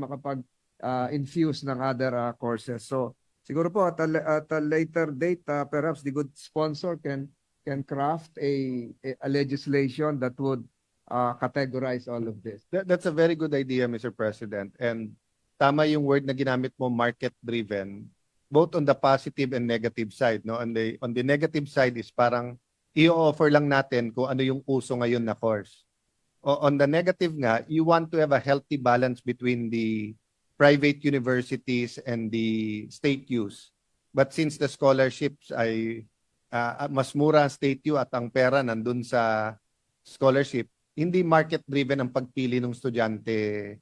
infuse ng other courses. So siguro po at a later date, perhaps the good sponsor can craft a legislation that would categorize all of this. That's a very good idea, Mr. President. And tama yung word na ginamit mo, market-driven, both on the positive and negative side. No? On the negative side is parang i-offer lang natin kung ano yung uso ngayon na course. On the negative nga, you want to have a healthy balance between the private universities and the state use. But since the scholarships ay mas mura ang state use at ang pera nandun sa scholarship, hindi market-driven ang pagpili ng estudyante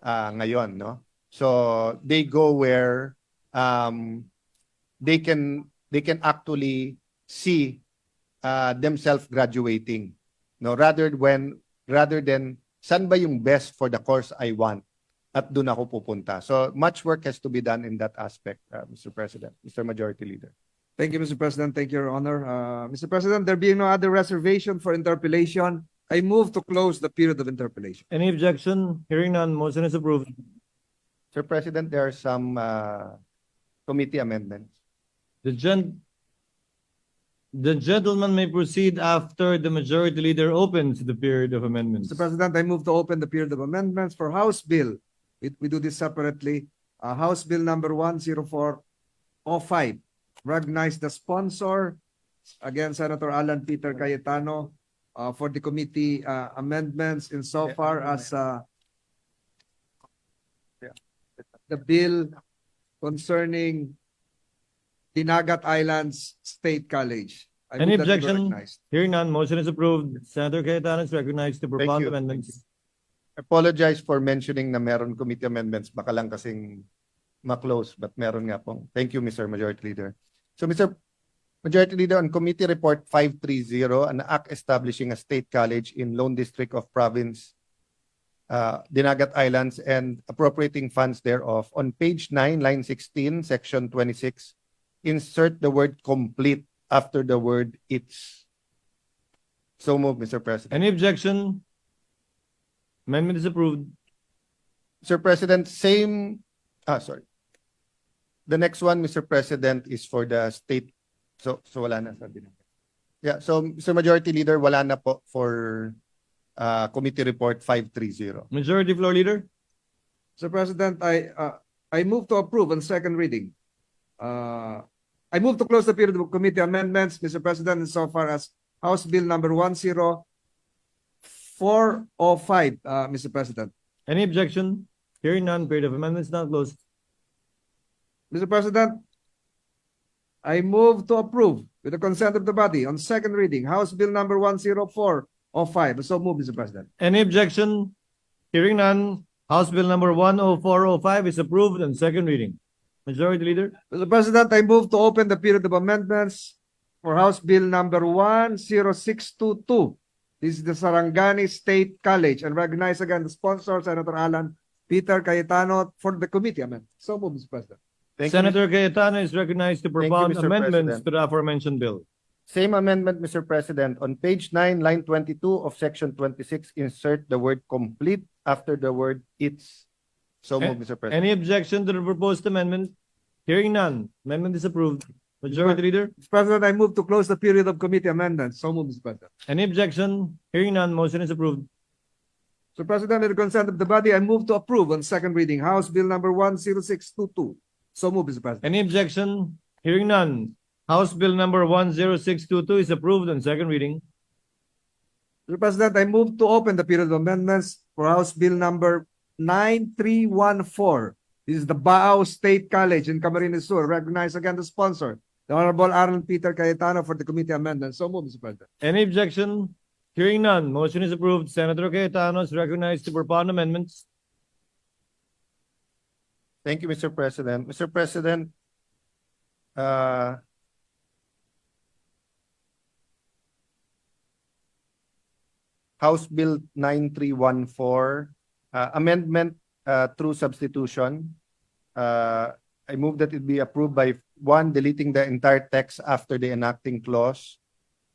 ngayon, no? So they go where they can actually see themselves graduating, no? Rather than saan ba yung best for the course I want at doon ako pupunta. So much work has to be done in that aspect, Mr. President, Mr. Majority Leader. Thank you, Mr. President. Thank you, Your Honor. Mr. President, there being no other reservation for interpellation, I move to close the period of interpellation. Any objection? Hearing none, motion is approved. Sir President, there are some committee amendments. The gentleman may proceed after the majority leader opens the period of amendments. Mr. President, I move to open the period of amendments for House Bill. We do this separately. House Bill number 10405. Recognize the sponsor. Again, Senator Alan Peter Cayetano for the committee amendments insofar as the bill concerning Dinagat Islands State College. Any objection? Hearing none, motion is approved. Senator Cayetano is recognized to propound you. amendments. Apologize for mentioning na meron committee amendments. Baka lang kasing ma-close, but meron nga pong. Thank you, Mr. Majority Leader. So, Mr. Majority Leader, on Committee Report 530, an act establishing a state college in Lone District of Province Dinagat Islands and appropriating funds thereof. On page 9, line 16, section 26, insert the word complete after the word its. So moved, Mr. President. Any objection? Amendment is approved. Mr. President, sorry. The next one, Mr. President, is for the state. So wala na, sabi na. Yeah, so Mr. Majority Leader, wala na po for Committee Report 530. Majority Floor Leader? Mr. President, I move to approve on second reading. I move to close the period of committee amendments, Mr. President, insofar as House Bill number 10405, Mr. President. Any objection? Hearing none, period of amendments now closed. Mr. President, I move to approve with the consent of the body on second reading, House Bill number 10405. So move, Mr. President. Any objection? Hearing none, House Bill number 10405 is approved on second reading. Majority Leader? Mr. President, I move to open the period of amendments for House Bill number 10622. This is the Sarangani State College, and recognize again the sponsor, Senator Alan Peter Cayetano, for the committee amendment. So move, Mr. President. Senator Cayetano is recognized to propound Mr. amendments President. to the aforementioned bill. Same amendment, Mr. President. On page 9, line 22 of section 26, insert the word complete after the word its. So move, Mr. President. Any objection to the proposed amendment? Hearing none, amendment is approved. Majority Leader? Mr. President, I move to close the period of committee amendments. So move, Mr. President. Any objection? Hearing none, motion is approved. Mr. President, with the consent of the body, I move to approve on second reading House Bill number 10622. So move, Mr. President. Any objection? Hearing none, House Bill number 10622 is approved on second reading. Mr. President, I move to open the period of amendments for House Bill number 9314. This is the Bao State College in Camarines Sur. Recognize again the sponsor, the Honorable Alan Peter Cayetano, for the committee amendment. So move, Mr. President. Any objection? Hearing none, motion is approved. Senator Cayetano is recognized to propound amendments. Thank you, Mr. President. Mr. President, House Bill 9314, amendment through substitution. I move that it be approved by 1, deleting the entire text after the enacting clause.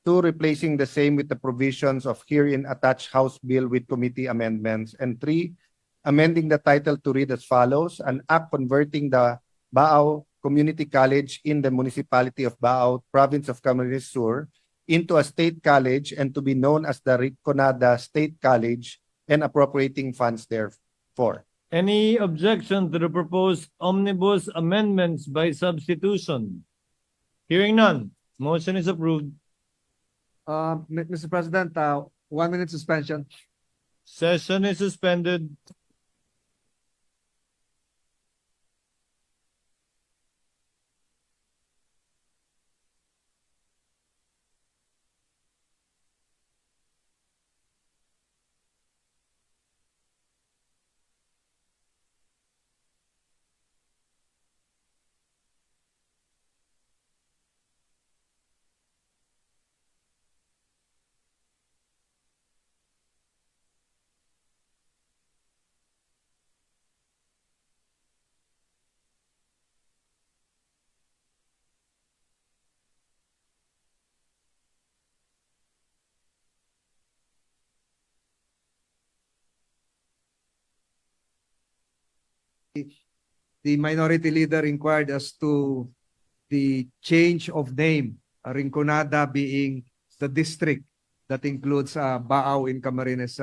2, replacing the same with the provisions of herein attached House Bill with committee amendments. And 3, amending the title to read as follows: an act converting the Bao Community College in the municipality of Bao, province of Camarines Sur, into a state college and to be known as the Rinconada State College, and appropriating funds therefor. Any objection to the proposed omnibus amendments by substitution? Hearing none, motion is approved. Mr. President, 1 minute suspension. Session is suspended. The minority leader inquired as to the change of name, Rinconada being the district that includes Bao in Camarines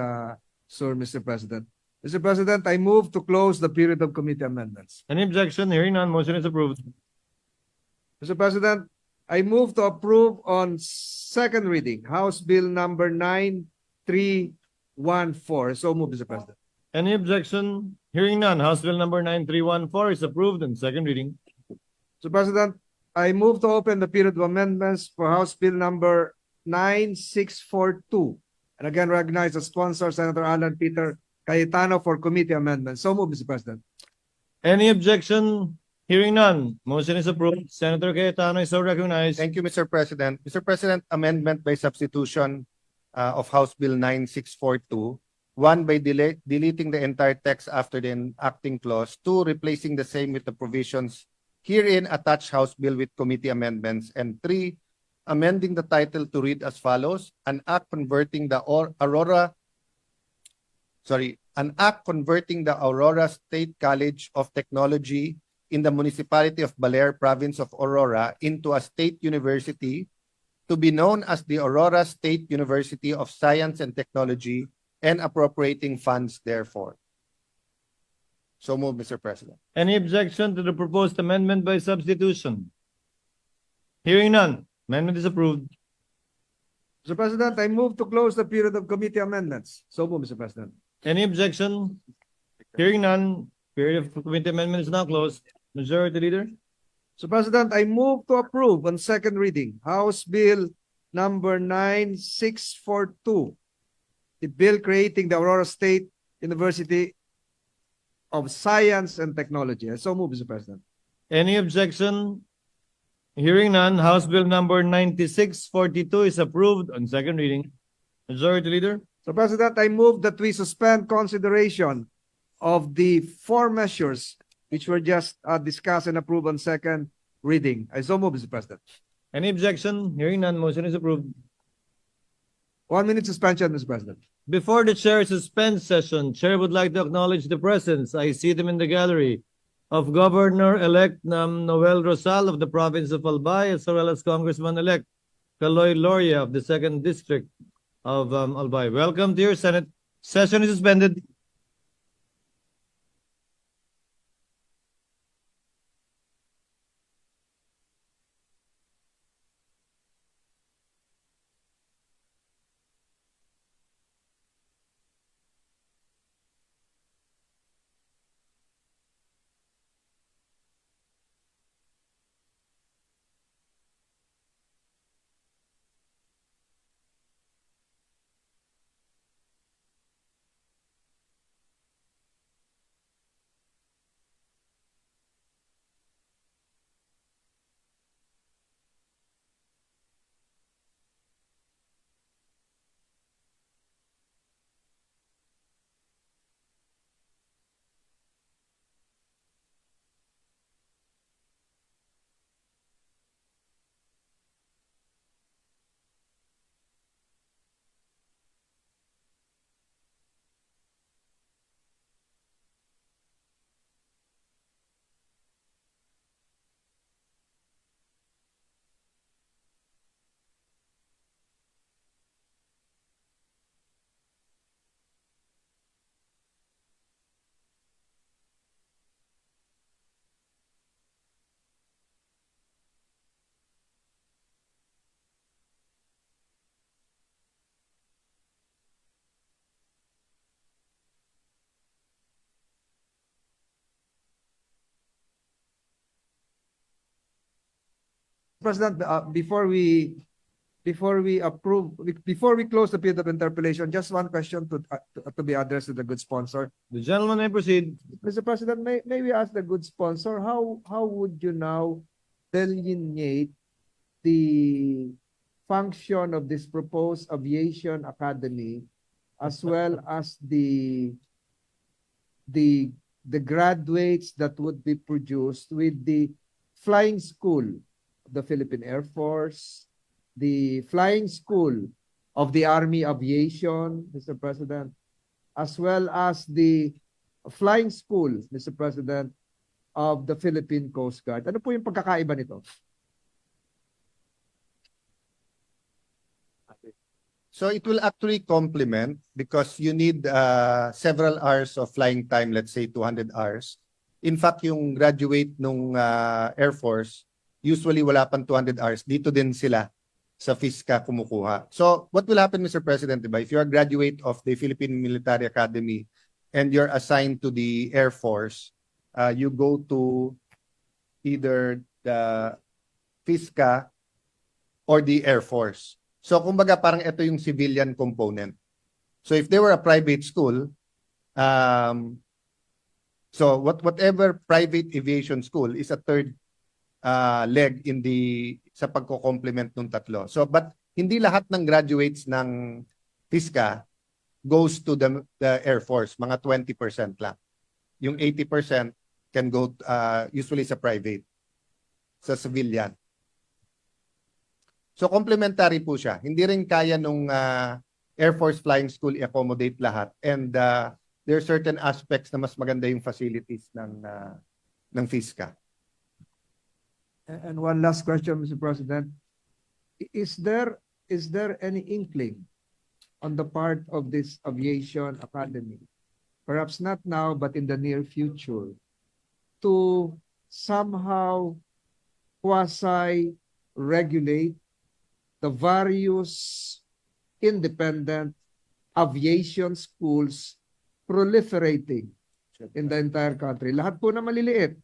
Sur, Mr. President. Mr. President, I move to close the period of committee amendments. Any objection? Hearing none, motion is approved. Mr. President, I move to approve on second reading House Bill number 9314. So move, Mr. President. Any objection? Hearing none, House Bill number 9314 is approved on second reading. Mr. President, I move to open the period of amendments for House Bill number 9642. And again, recognize the sponsor, Senator Alan Peter Cayetano, for committee amendments. So move, Mr. President. Any objection? Hearing none, motion is approved. Senator Cayetano is so recognized. Thank you, Mr. President. Mr. President, amendment by substitution of House Bill 9642. One, by deleting the entire text after the enacting clause. Two, replacing the same with the provisions herein attached House Bill with committee amendments. And three, amending the title to read as follows: an act converting the Aurora State College of Technology in the municipality of Baler, province of Aurora, into a state university to be known as the Aurora State University of Science and Technology, and appropriating funds therefore. So move, Mr. President. Any objection to the proposed amendment by substitution? Hearing none, amendment is approved. Mr. President, I move to close the period of committee amendments. So move, Mr. President. Any objection? Hearing none, period of committee amendment is now closed. Majority Leader? Mr. President, I move to approve on second reading House Bill number 9642, the bill creating the Aurora State University of Science and Technology. I so move, Mr. President. Any objection? Hearing none, House Bill number 9642 is approved on second reading. Majority Leader? Mr. President, I move that we suspend consideration of the four measures which were just discussed and approved on second reading. I so move, Mr. President. Any objection? Hearing none, motion is approved. 1 minute suspension, Mr. President. Before the chair suspends session, chair would like to acknowledge the presence, I see them in the gallery, of Governor-elect Noel Rosal of the province of Albay, as well as Congressman-elect Caloy Loria of the 2nd District of Albay. Welcome to your Senate. Session is suspended. President, before we close the period of interpellation, just one question to be addressed to the good sponsor. The gentleman may proceed. Mr. President, may we ask the good sponsor, how would you now delineate the function of this proposed aviation academy, as well as the graduates that would be produced with the flying school, the Philippine Air Force, the flying school of the Army Aviation, Mr. President, as well as the flying school, Mr. President, of the Philippine Coast Guard? Ano po yung pagkakaiba nito? So it will actually complement, because you need several hours of flying time, let's say 200 hours. In fact, yung graduate nung Air Force, usually wala pang 200 hours. Dito din sila sa FISCA kumukuha. So what will happen, Mr. President, diba? If you're a graduate of the Philippine Military Academy and you're assigned to the Air Force, you go to either the FISCA or the Air Force. So kumbaga parang ito yung civilian component. So if they were a private school, So whatever private aviation school is a third leg in sa pagko-complement ng tatlo. So but hindi lahat ng graduates ng FISCA goes to the Air Force, mga 20% lang. Yung 80% can go usually sa private, sa civilian. So complementary po siya. Hindi rin kaya nung Air Force Flying School i-accommodate lahat, and there are certain aspects na mas maganda yung facilities ng FISCA. And one last question, Mr. President. Is there any inkling on the part of this aviation academy, perhaps not now, but in the near future, to somehow quasi-regulate the various independent aviation schools proliferating in the entire country? Lahat po na maliliit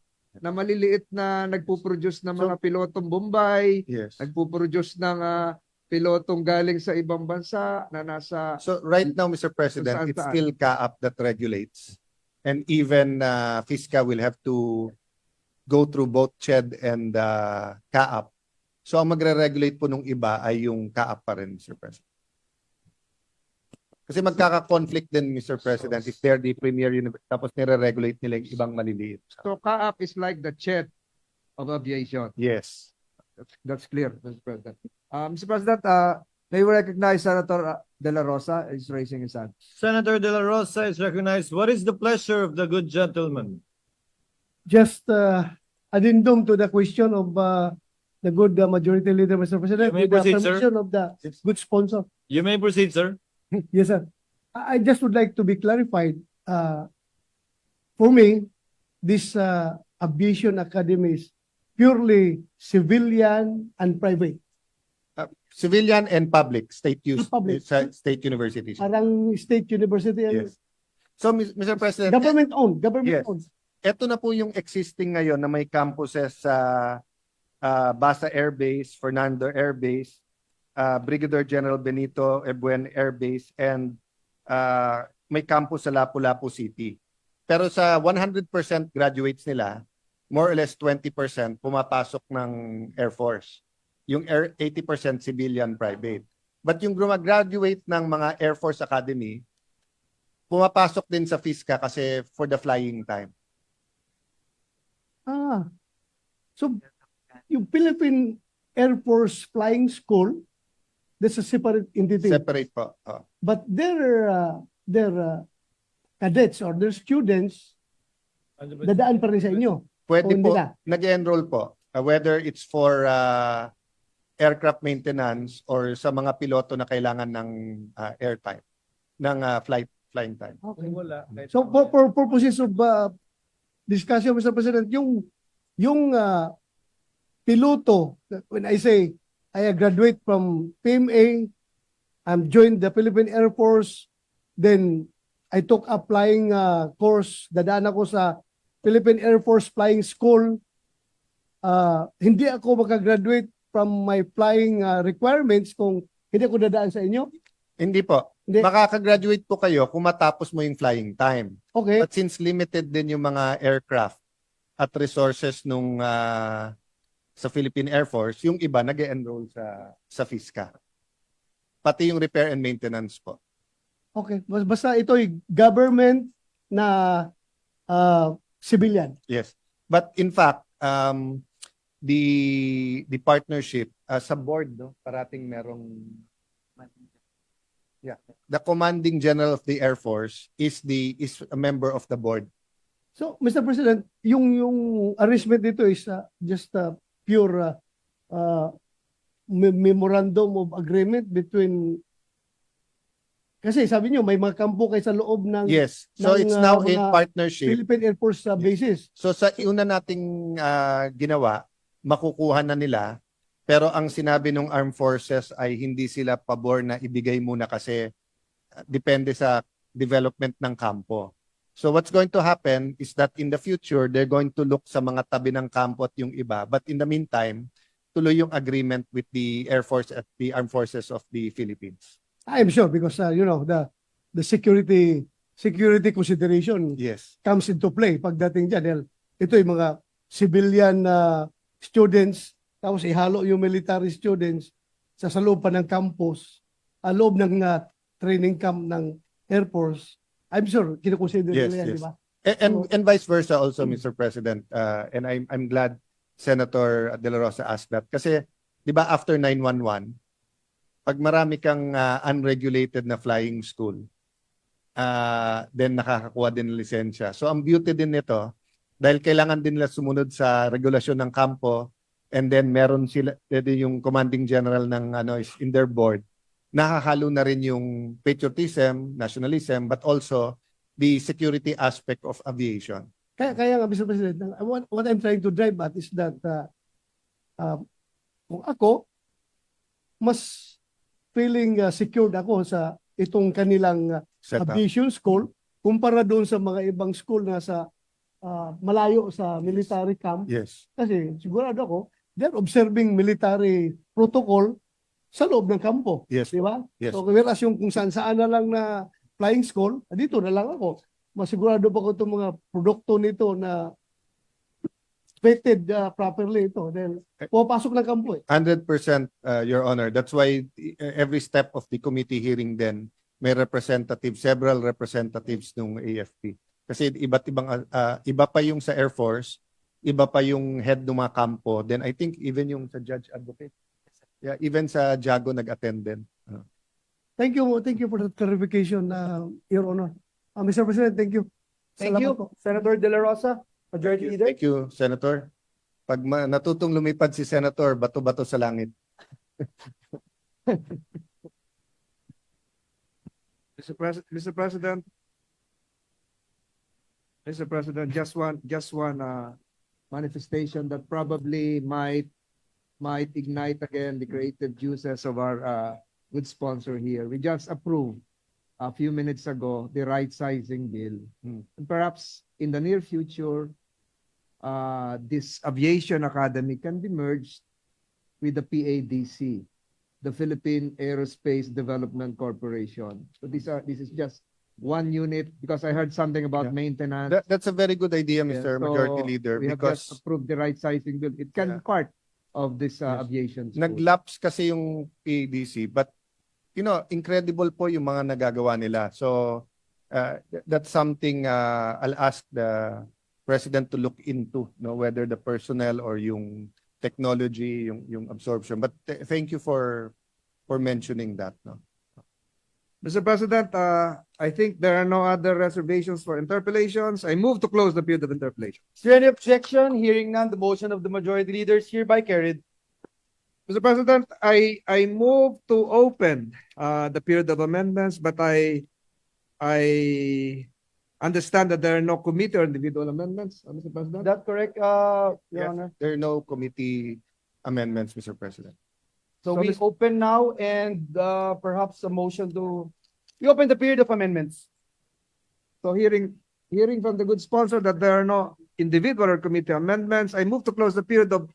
na nagpo-produce ng mga pilotong Bombay, Yes. nagpo-produce ng pilotong galing sa ibang bansa na nasa... So right now, Mr. President, it's still CAAP that regulates. And even FISCA will have to go through both CHED and CAAP. So ang magre-regulate po nung iba ay yung CAAP pa rin, Mr. President. Kasi magkaka-conflict din, Mr. President, if they're the premier university, tapos nire-regulate nila yung ibang maliliit. So CAAP is like the CHED of aviation. Yes. That's clear, Mr. President. Mr. President, may we recognize Senator De La Rosa is raising his hand. Senator De La Rosa is recognized. What is the pleasure of the good gentleman? Just addendum to the question of the good majority leader, Mr. President, You may with the proceed, sir. permission of the good sponsor. You may proceed, sir. Yes, sir. I just would like to be clarified. For me, this aviation academy is purely civilian and private. Civilian and public, state Public. state universities. Parang state university and Yes. So, Mr. President, government-owned. Yes. Government-owned. ito na po yung existing ngayon na may campuses sa Basa Air Base, Fernando Air Base, Brigadier General Benito Ebuen Air Base, and may campus sa Lapu-Lapu City. Pero sa 100% graduates nila, more or less 20% pumapasok ng Air Force. Yung 80% civilian private. But yung graduate ng mga Air Force Academy, pumapasok din sa FISCA kasi for the flying time. So yung Philippine Air Force Flying School, that's a separate entity. Separate po. But their cadets or their students, dadaan pa rin sa inyo. Pwede O hindi po, na? nag-enroll po. Whether it's for aircraft maintenance or sa mga piloto na kailangan ng airtime, ng flying time. Okay. So for purposes of discussion, Mr. President, yung piloto, when I say I graduate from PMA, I'm joined the Philippine Air Force, then I took a flying course, dadaan ako sa Philippine Air Force Flying School. Hindi ako makagraduate from my flying requirements kung hindi ako dadaan sa inyo? Hindi po. Hindi. Makakagraduate po kayo kung matapos mo yung flying time. Okay. But since limited din yung mga aircraft at resources nung sa Philippine Air Force, yung iba nag-enroll sa FISCA. Pati yung repair and maintenance po. Okay. Basta ito'y government na civilian. Yes. But in fact, the partnership sa board, no, parating merong the commanding general of the Air Force is a member of the board. So, Mr. President, yung arrangement dito is just a pure memorandum of agreement between, kasi sabi nyo may mga kampo kayo sa loob ng Yes. So it's now mga in partnership. Philippine Air Force bases. So sa una nating ginawa, makukuha na nila. Pero ang sinabi ng Armed Forces ay hindi sila pabor na ibigay muna kasi depende sa development ng kampo. So what's going to happen is that in the future, they're going to look sa mga tabi ng kampo at yung iba. But in the meantime, tuloy yung agreement with the Air Force at the Armed Forces of the Philippines. I'm sure because, the security security consideration Yes. comes into play pagdating dyan. Dahil ito yung mga civilian students, tapos ihalo yung military students sa loob pa ng campus, loob ng training camp ng Air Force. I'm sure kinukonsider Yes, nila yan, yes. di ba? And vice versa also, Mr. President. And I'm glad Senator De La Rosa asked that. Kasi, di ba, after 911, pag marami kang unregulated na flying school, then nakakakuha din ng lisensya. So, ang beauty din nito, dahil kailangan din nila sumunod sa regulasyon ng kampo, and then meron sila, yung commanding general ng is in their board, nakakalo na rin yung patriotism, nationalism, but also the security aspect of aviation. Kaya nga, Mr. President, what I'm trying to drive at is that kung ako, mas feeling secured ako sa itong kanilang Setup. aviation school kumpara doon sa mga ibang school na sa malayo sa military camp. Yes. Kasi sigurado ako, they're observing military protocol sa loob ng kampo. Yes. Di ba? Yes. So, whereas yung kung saan na lang na flying school, dito na lang ako. Masigurado pa ko itong mga produkto nito na vetted properly ito. Then, pupasok ng kampo eh. 100%, Your Honor. That's why every step of the committee hearing then may several representatives ng AFP. Kasi iba pa yung sa Air Force, iba pa yung head ng mga kampo. Then I think even yung sa judge advocate. Yeah, even sa Jago nag-attend din. Thank you for that clarification, Your Honor. Mr. President, thank you. Thank you, Senator De La Rosa, Majority Leader. Thank you, Senator. Pag natutong lumipad si Senator, bato-bato sa langit. Mr. President, just one manifestation that probably might ignite again the creative juices of our good sponsor here. We just approved a few minutes ago the right sizing bill. And perhaps in the near future, this aviation academy can be merged with the PADC, the Philippine Aerospace Development Corporation. So this is just one unit because I heard something about maintenance. That's a very good idea, Mr. Majority Leader, we have just because approved the right sizing bill. It can be part of this aviation school. nag-lapse kasi yung PADC, but incredible po yung mga nagagawa nila. So that's something I'll ask the President to look into, whether the personnel or yung technology, yung absorption. But thank you for mentioning that. Mr. President, I think there are no other reservations for interpellations. I move to close the period of interpellation. Is there any objection? Hearing none, the motion of the Majority Leader is hereby carried. Mr. President, I move to open the period of amendments, but I understand that there are no committee or individual amendments, Mr. President. Is that correct, Your Honor? There are no committee amendments, Mr. President. So So we this- open now and perhaps a motion to, we open the period of amendments. So hearing from the good sponsor that there are no individual or committee amendments, I move to close the period of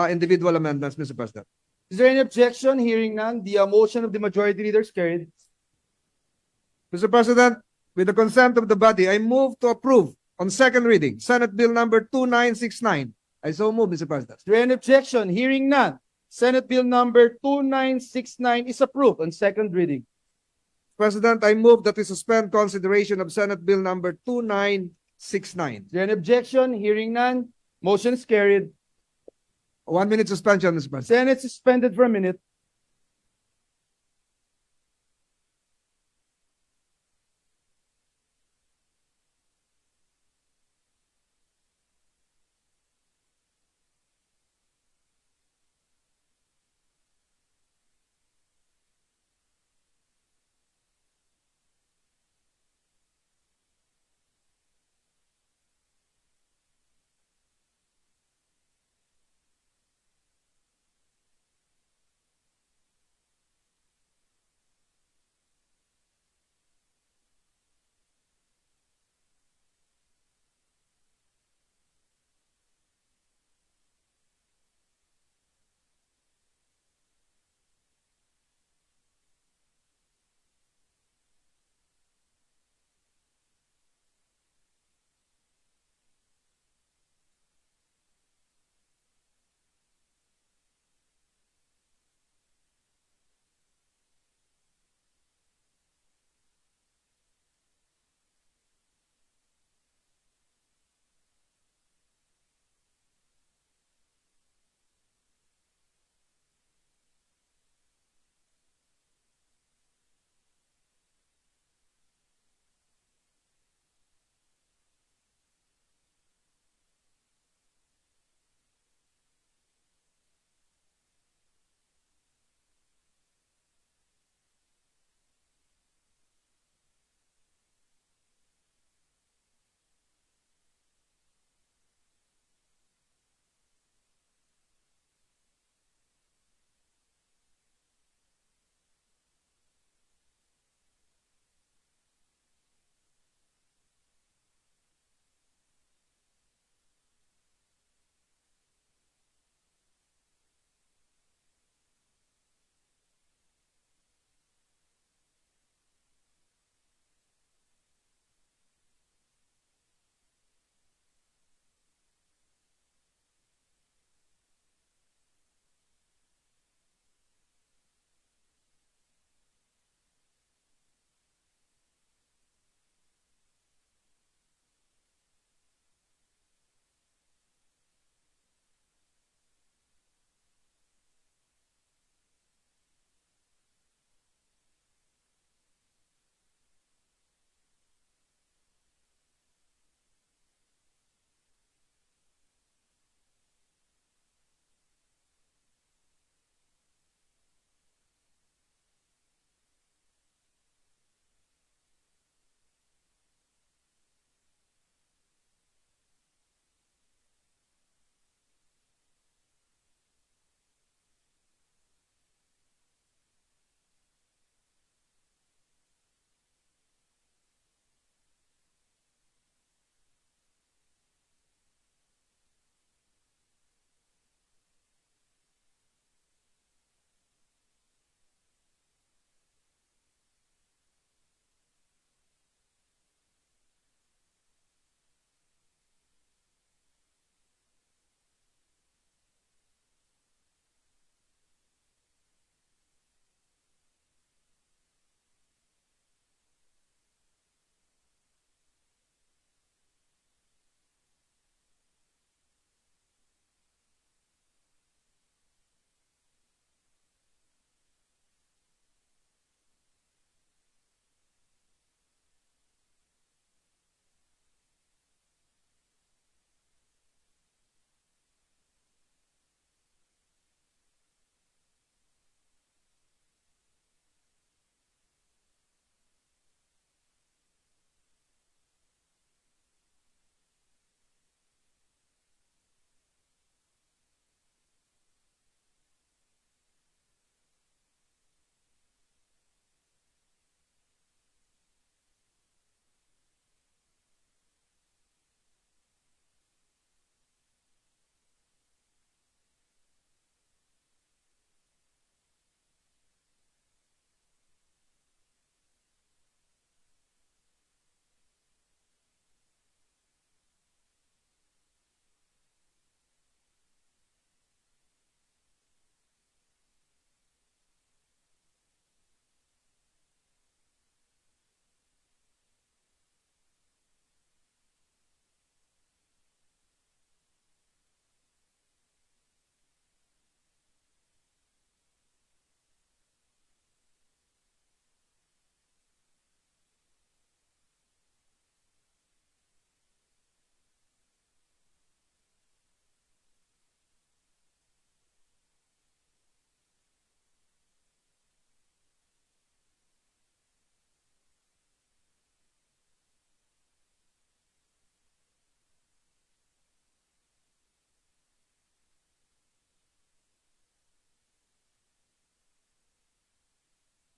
individual amendments, Mr. President. Is there any objection? Hearing none, the motion of the Majority Leader is carried. Mr. President, with the consent of the body, I move to approve on second reading Senate Bill number 2969. I so move, Mr. President. Is there any objection? Hearing none, Senate Bill number 2969 is approved on second reading. President, I move that we suspend consideration of Senate Bill number 2969. Is there any objection? Hearing none, motion is carried. 1 minute suspension, Mr. President. Senate suspended for a minute.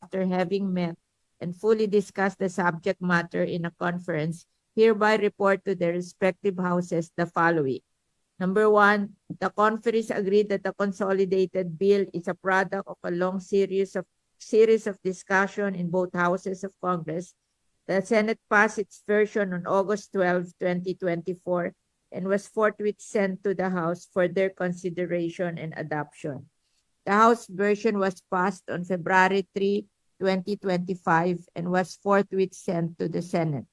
after having met and fully discussed the subject matter in a conference, hereby report to their respective houses the following. Number one, the conference agreed that the consolidated bill is a product of a long series of discussion in both houses of Congress. The Senate passed its version on August 12, 2024, and was forthwith sent to the House for their consideration and adoption. The House version was passed on February 3, 2025, and was forthwith sent to the Senate.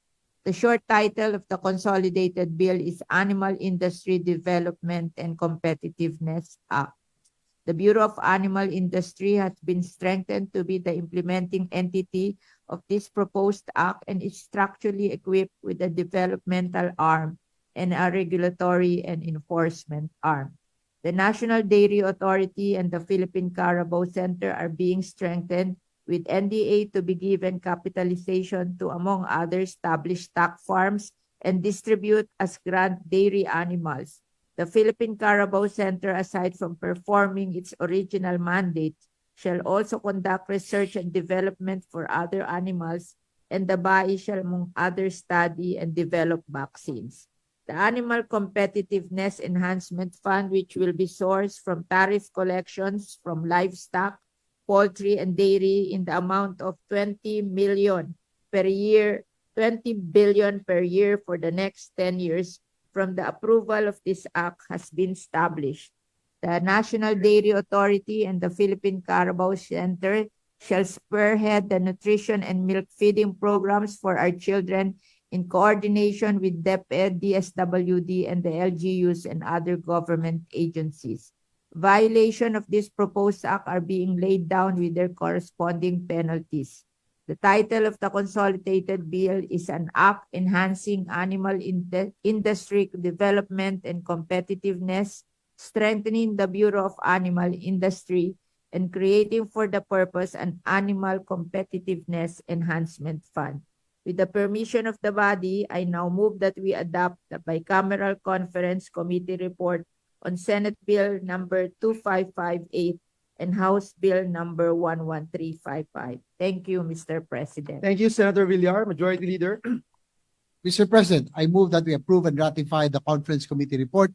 The short title of the consolidated bill is Animal Industry Development and Competitiveness Act. The Bureau of Animal Industry has been strengthened to be the implementing entity of this proposed act and is structurally equipped with a developmental arm and a regulatory and enforcement arm. The National Dairy Authority and the Philippine Carabao Center are being strengthened with NDA to be given capitalization to, among other, establish stock farms and distribute as grant dairy animals. The Philippine Carabao Center, aside from performing its original mandate, shall also conduct research and development for other animals, and the BAI shall, among others, study and develop vaccines. The Animal Competitiveness Enhancement Fund, which will be sourced from tariff collections from livestock, poultry, and dairy in the amount of 20 million per year, 20 billion per year for the next 10 years from the approval of this act, has been established. The National Dairy Authority and the Philippine Carabao Center shall spearhead the nutrition and milk feeding programs for our children in coordination with DepEd, DSWD, and the LGUs and other government agencies. Violation of this proposed act are being laid down with their corresponding penalties. The title of the consolidated bill is an act enhancing animal industry development and competitiveness, strengthening the Bureau of Animal Industry, and creating for the purpose an Animal Competitiveness Enhancement Fund. With the permission of the body, I now move that we adopt the bicameral conference committee report on Senate Bill number 2558 and House Bill number 11355. Thank you, Mr. President. Thank you, Senator Villar, Majority Leader. Mr. President, I move that we approve and ratify the conference committee report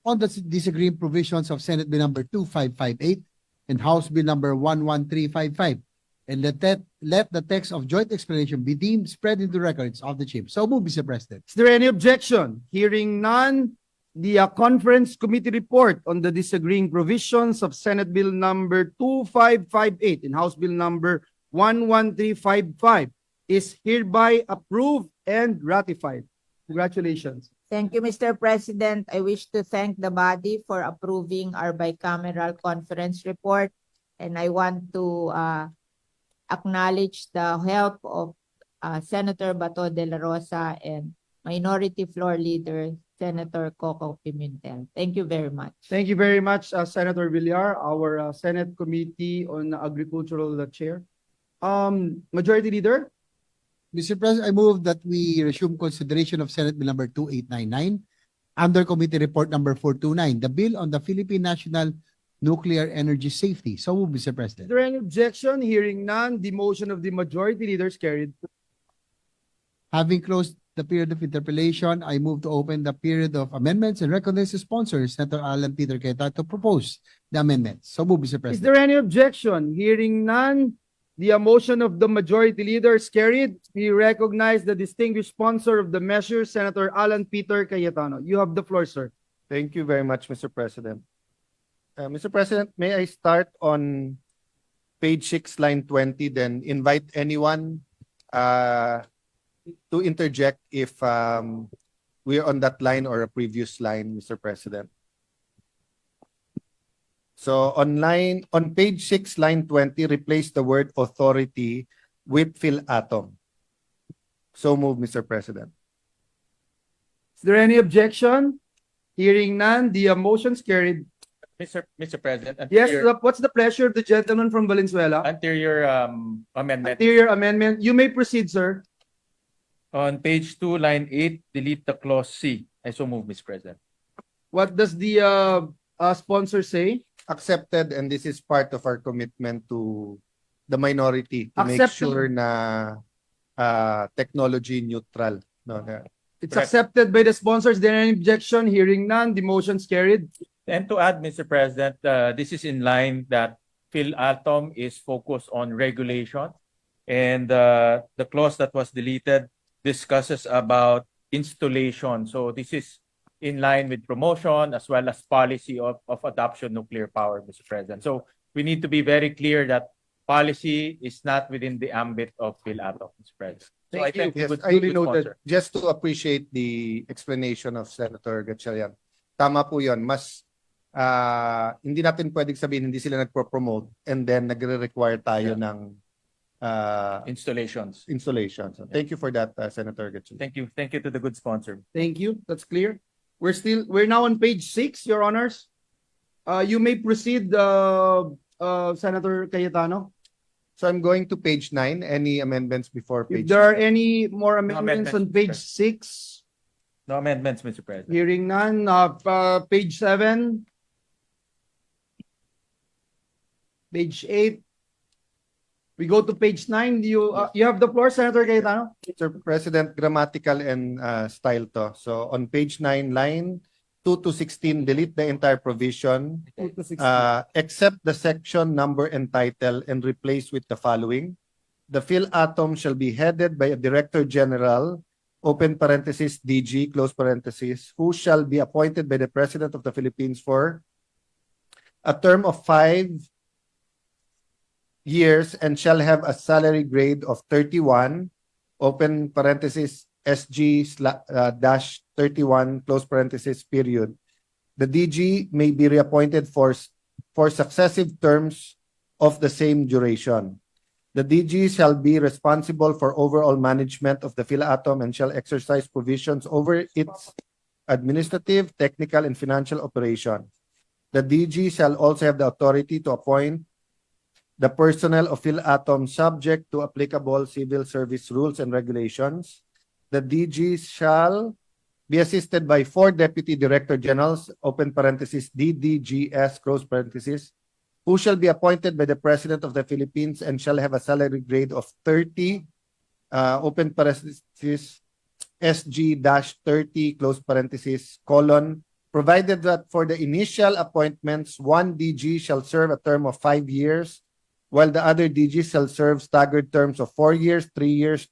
on the disagreeing provisions of Senate Bill number 2558 and House Bill number 11355, and let the text of joint explanation be deemed spread into records of the chamber. So move, Mr. President. Is there any objection? Hearing none, the conference committee report on the disagreeing provisions of Senate Bill number 2558 and House Bill number 11355 is hereby approved and ratified. Congratulations. Thank you, Mr. President. I wish to thank the body for approving our bicameral conference report, and I want to acknowledge the help of Senator Bato de la Rosa and Minority Floor Leader Senator Coco Pimentel. Thank you very much. Thank you very much, Senator Villar, our Senate Committee on Agricultural Chair. Majority Leader? Mr. President, I move that we resume consideration of Senate Bill number 2899 under Committee Report number 429, the bill on the Philippine National Nuclear Energy Safety. So move, Mr. President. Is there any objection? Hearing none, the motion of the Majority Leader is carried. Having closed the period of interpellation, I move to open the period of amendments and recognize the sponsor, Senator Alan Peter Cayetano, to propose the amendments. So move, Mr. President. Is there any objection? Hearing none, the motion of the Majority Leader is carried. We recognize the distinguished sponsor of the measure, Senator Alan Peter Cayetano. You have the floor, sir. Thank you very much, Mr. President. Mr. President, may I start on page 6, line 20, then invite anyone to interject if we're on that line or a previous line, Mr. President. So on page 6, line 20, replace the word authority with Phil-Atom. So move, Mr. President. Is there any objection? Hearing none, the motion's carried. Mr. President. Yes, what's the pleasure of the gentleman from Valenzuela? Anterior amendment. Anterior amendment. You may proceed, sir. On page 2, line 8, delete the clause C. I so move, Mr. President. What does the sponsor say? Accepted, and this is part of our commitment to the minority to make Accepted. sure na technology neutral. No, It's accepted by the sponsors. There any objection? Hearing none, the motion's carried. And to add, Mr. President, this is in line that Phil-Atom is focused on regulation, and the clause that was deleted discusses about installation. So this is in line with promotion as well as policy of adoption nuclear power, Mr. President. So we need to be very clear that policy is not within the ambit of Phil-Atom, Mr. President. So I think we Yes, would I duly noted. sponsor. Just to appreciate the explanation of Senator Gatchalian. Tama po yun. Mas hindi natin pwedeng sabihin hindi sila nagpo-promote and then nagre-require tayo ng installations. So thank you for that, Senator Gatchalian. Thank you. Thank you to the good sponsor. Thank you. That's clear. We're now on page 6, Your Honors. You may proceed, Senator Cayetano. So I'm going to page 9. Any amendments before If page there are any more amendments on page 6, No amendments, Mr. President. hearing none, page 7, page 8. We go to page 9. You have the floor, Senator Cayetano. Mr. President, grammatical and style to. So on page 9, line 2 to 16, delete the entire provision, except the section, number, and title, and replace with the following. The Phil-Atom shall be headed by a Director General, open parenthesis, DG, close parenthesis, who shall be appointed by the President of the Philippines for a term of 5 years and shall have a salary grade of 31, open parenthesis, SG-31, close parenthesis, period. The DG may be reappointed for successive terms of the same duration. The DG shall be responsible for overall management of the Phil-Atom and shall exercise provisions over its administrative, technical, and financial operation. The DG shall also have the authority to appoint the personnel of Phil-Atom subject to applicable civil service rules and regulations. The DG shall be assisted by 4 Deputy Director Generals, open parenthesis, DDGS, close parenthesis, who shall be appointed by the President of the Philippines and shall have a salary grade of 30, open parenthesis, SG-30, close parenthesis, colon, provided that for the initial appointments, 1 DG shall serve a term of 5 years, while the other DGs shall serve staggered terms of 4 years, 3 years,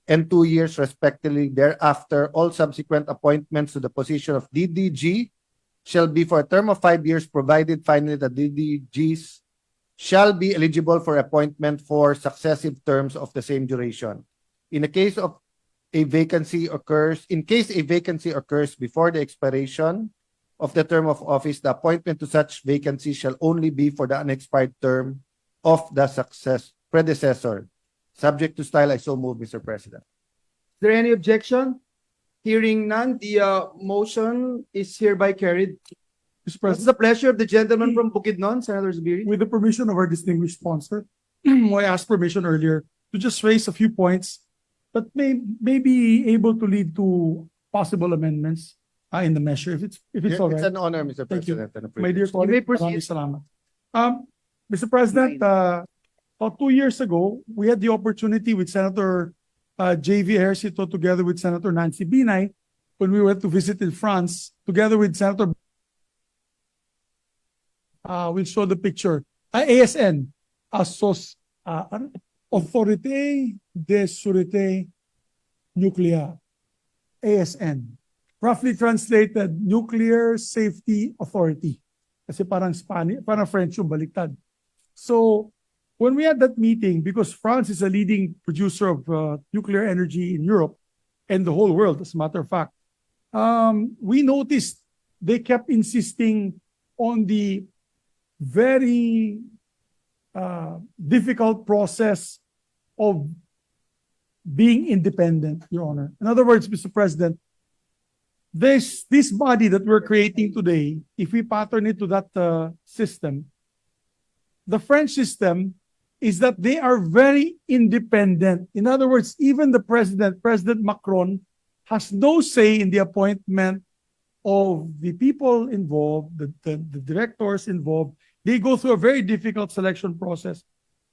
and 2 years respectively. Thereafter, all subsequent appointments to the position of DDG shall be for a term of 5 years, provided finally that DDGs shall be eligible for appointment for successive terms of the same duration. In case a vacancy occurs before the expiration of the term of office, the appointment to such vacancy shall only be for the unexpired term of the predecessor. Subject to style, I so move, Mr. President. Is there any objection? Hearing none, the motion is hereby carried. Mr. What's President, the pleasure of the gentleman from Bukidnon, Senator Zubiri? with the permission of our distinguished sponsor, I asked permission earlier to just raise a few points that may be able to lead to possible amendments in the measure, if it's all It's right. an honor, Mr. Thank you. President. And a My dear privilege. may colleague, proceed. maraming salamat. Mr. President, about 2 years ago, we had the opportunity with Senator J.V. Ejercito together with Senator Nancy Binay when we went to visit in France, together with Senator we'll show the picture. ASN, Autorité de Sûreté Nucléaire, ASN. Roughly translated, Nuclear Safety Authority. Kasi parang French yung baliktad. So, when we had that meeting, because France is a leading producer of nuclear energy in Europe and the whole world, as a matter of fact, we noticed they kept insisting on the very difficult process of being independent, Your Honor. In other words, Mr. President, this body that we're creating today, if we pattern it to that system, the French system is that they are very independent. In other words, even the President Macron, has no say in the appointment of the people involved, the directors involved. They go through a very difficult selection process.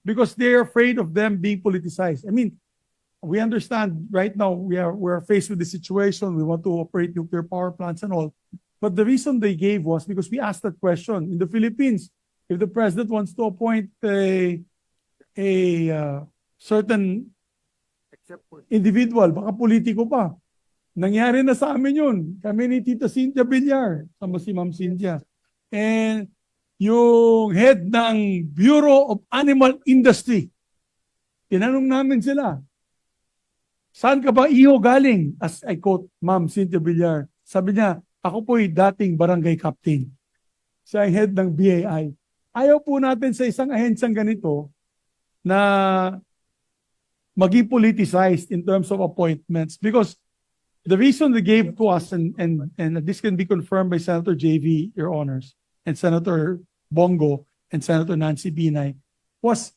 because they're afraid of them being politicized. I mean, we understand right now we're faced with the situation. We want to operate nuclear power plants and all. But the reason they gave was because we asked that question. In the Philippines, if the president wants to appoint a certain individual, baka politiko pa. Nangyari na sa amin yun. Kami ni Tita Cynthia Villar, sama si Ma'am Cynthia. And yung head ng Bureau of Animal Industry, tinanong namin sila, saan ka ba iyo galing? As I quote Ma'am Cynthia Villar, sabi niya, ako po'y dating barangay captain. Siya ang head ng BAI. Ayaw po natin sa isang ahensyang ganito na maging politicized in terms of appointments, because the reason they gave to us, and this can be confirmed by Senator JV, Your Honors, and Senator Bongo and Senator Nancy Binay, was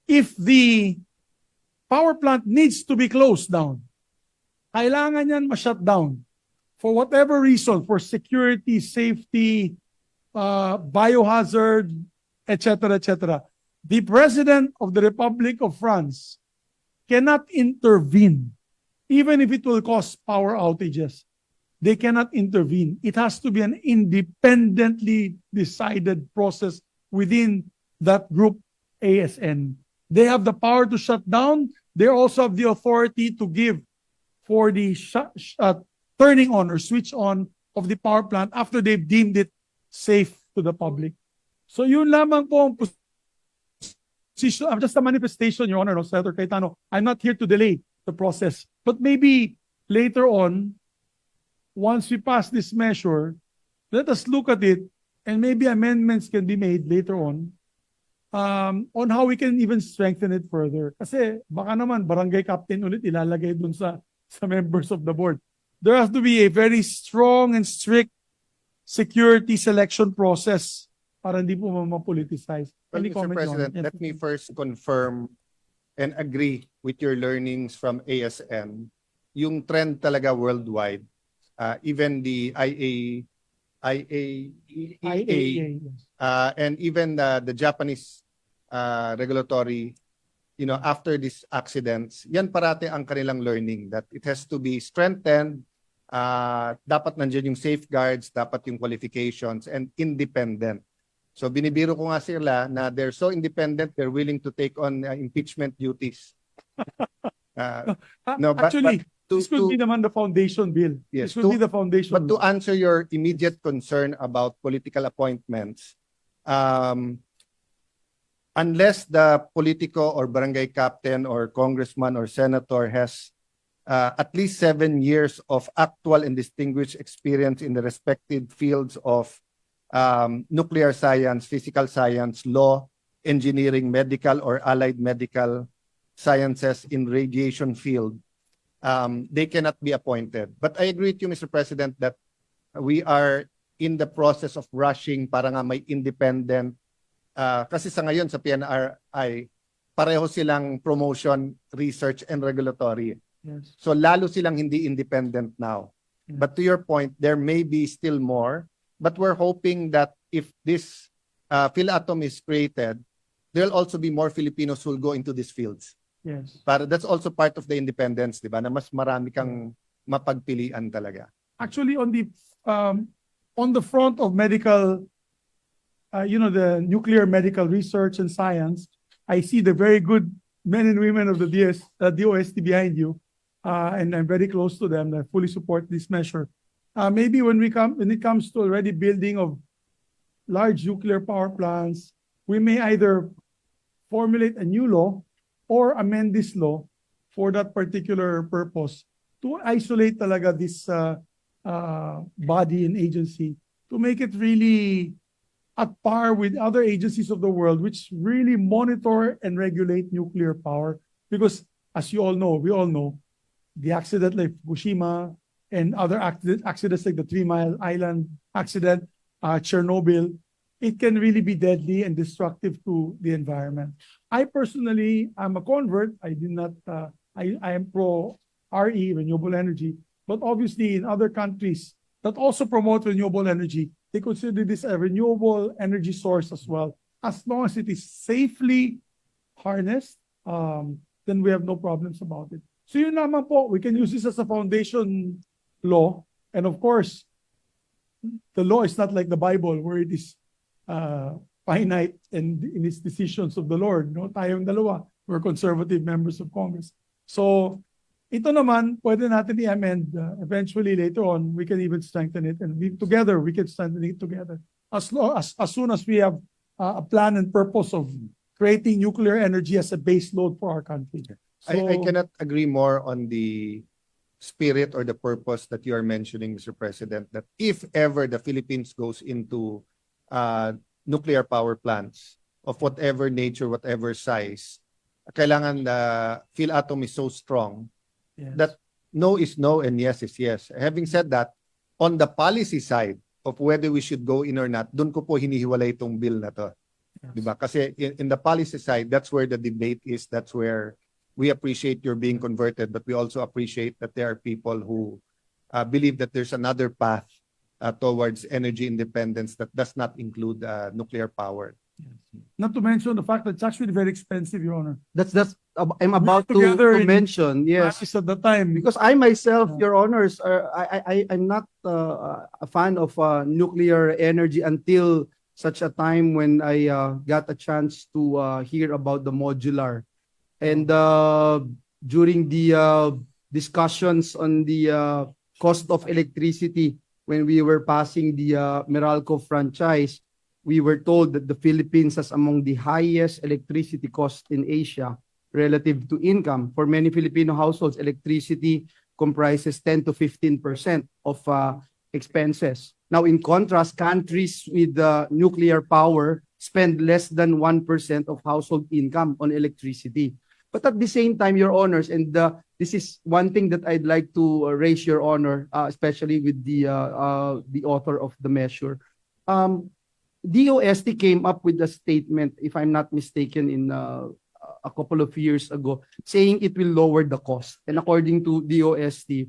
if the power plant needs to be closed down, kailangan yan ma-shut down for whatever reason, for security, safety, biohazard, etc., etc. The President of the Republic of France cannot intervene, even if it will cause power outages. They cannot intervene. It has to be an independently decided process within that group ASN. They have the power to shut down. They also have the authority to give for the turning on or switch on of the power plant after they've deemed it safe to the public. So yun lamang po ang position. I'm just a manifestation, Your Honor, no, Senator Cayetano. I'm not here to delay the process. But maybe later on, once we pass this measure, let us look at it and maybe amendments can be made later on how we can even strengthen it further. Kasi baka naman barangay captain ulit ilalagay dun sa members of the board. There has to be a very strong and strict security selection process para hindi po ma-politicize. Well, Mr. President, let me first confirm and agree with your learnings from ASN. Yung trend talaga worldwide, even the IAEA, and even the Japanese regulatory, after these accidents, yan parate ang kanilang learning, that it has to be strengthened. Dapat nandiyan yung safeguards, dapat yung qualifications, and independent. So binibiro ko nga sila na they're so independent, they're willing to take on impeachment duties. Actually, this could be naman the foundation bill. Yes, this could be the foundation. But to answer your immediate concern about political appointments, unless the politico or barangay captain or congressman or senator has at least 7 years of actual and distinguished experience in the respective fields of nuclear science, physical science, law, engineering, medical or allied medical sciences in radiation field, they cannot be appointed. But I agree with you, Mr. President, that we are in the process of rushing para nga may independent, kasi sa ngayon sa PNRI, pareho silang promotion, research, and regulatory. Yes. So lalo silang hindi independent now. Yeah. But to your point, there may be still more. But we're hoping that if this T.R.O.P.A is created, there'll also be more Filipinos who will go into these fields. Yes. Para that's also part of the independence, di ba? Na mas marami kang mapagpilian talaga. Actually, on the front of medical, the nuclear medical research and science, I see the very good men and women of the DOST behind you, and I'm very close to them. I fully support this measure. Maybe when it comes to already building of large nuclear power plants, we may either formulate a new law or amend this law for that particular purpose to isolate talaga this body and agency to make it really at par with other agencies of the world which really monitor and regulate nuclear power. Because as we all know, the accident like Fukushima and other accidents like the 3 Mile Island accident, Chernobyl, it can really be deadly and destructive to the environment. I personally am a convert. I am pro RE, renewable energy, but obviously in other countries that also promote renewable energy, they consider this a renewable energy source as well, as long as it is safely harnessed, then we have no problems about it. So yun naman po, we can use this as a foundation law. And of course, the law is not like the Bible where it is finite and in its decisions of the Lord. No, tayong dalawa, we're conservative members of Congress. So ito naman, pwede natin i-amend. Eventually, later on, we can even strengthen it. And we can strengthen it together. As soon as we have a plan and purpose of creating nuclear energy as a base load for our country. I cannot agree more on the spirit or the purpose that you are mentioning, Mr. President, that if ever the Philippines goes into nuclear power plants of whatever nature, whatever size, kailangan PhilAtom is so strong that no is no and yes is yes. Having said that, on the policy side of whether we should go in or not, doon ko po hinihiwalay itong bill na to. Diba? Kasi in the policy side, that's where the debate is. That's where we appreciate your being converted, but we also appreciate that there are people who believe that there's another path towards energy independence that does not include nuclear power. Not to mention the fact that it's actually very expensive, Your Honor. That's I'm about Together to in mention, yes. practice at the time. Because I myself, Your Honors, I'm not a fan of nuclear energy until such a time when I got a chance to hear about the modular. And during the discussions on the cost of electricity, when we were passing the Meralco franchise, we were told that the Philippines has among the highest electricity cost in Asia relative to income. For many Filipino households, electricity comprises 10 to 15% of expenses. Now, in contrast, countries with nuclear power spend less than 1% of household income on electricity. But at the same time, Your Honors, and this is one thing that I'd like to raise Your Honor, especially with the author of the measure. DOST came up with a statement, if I'm not mistaken, in a couple of years ago, saying it will lower the cost. And according to DOST,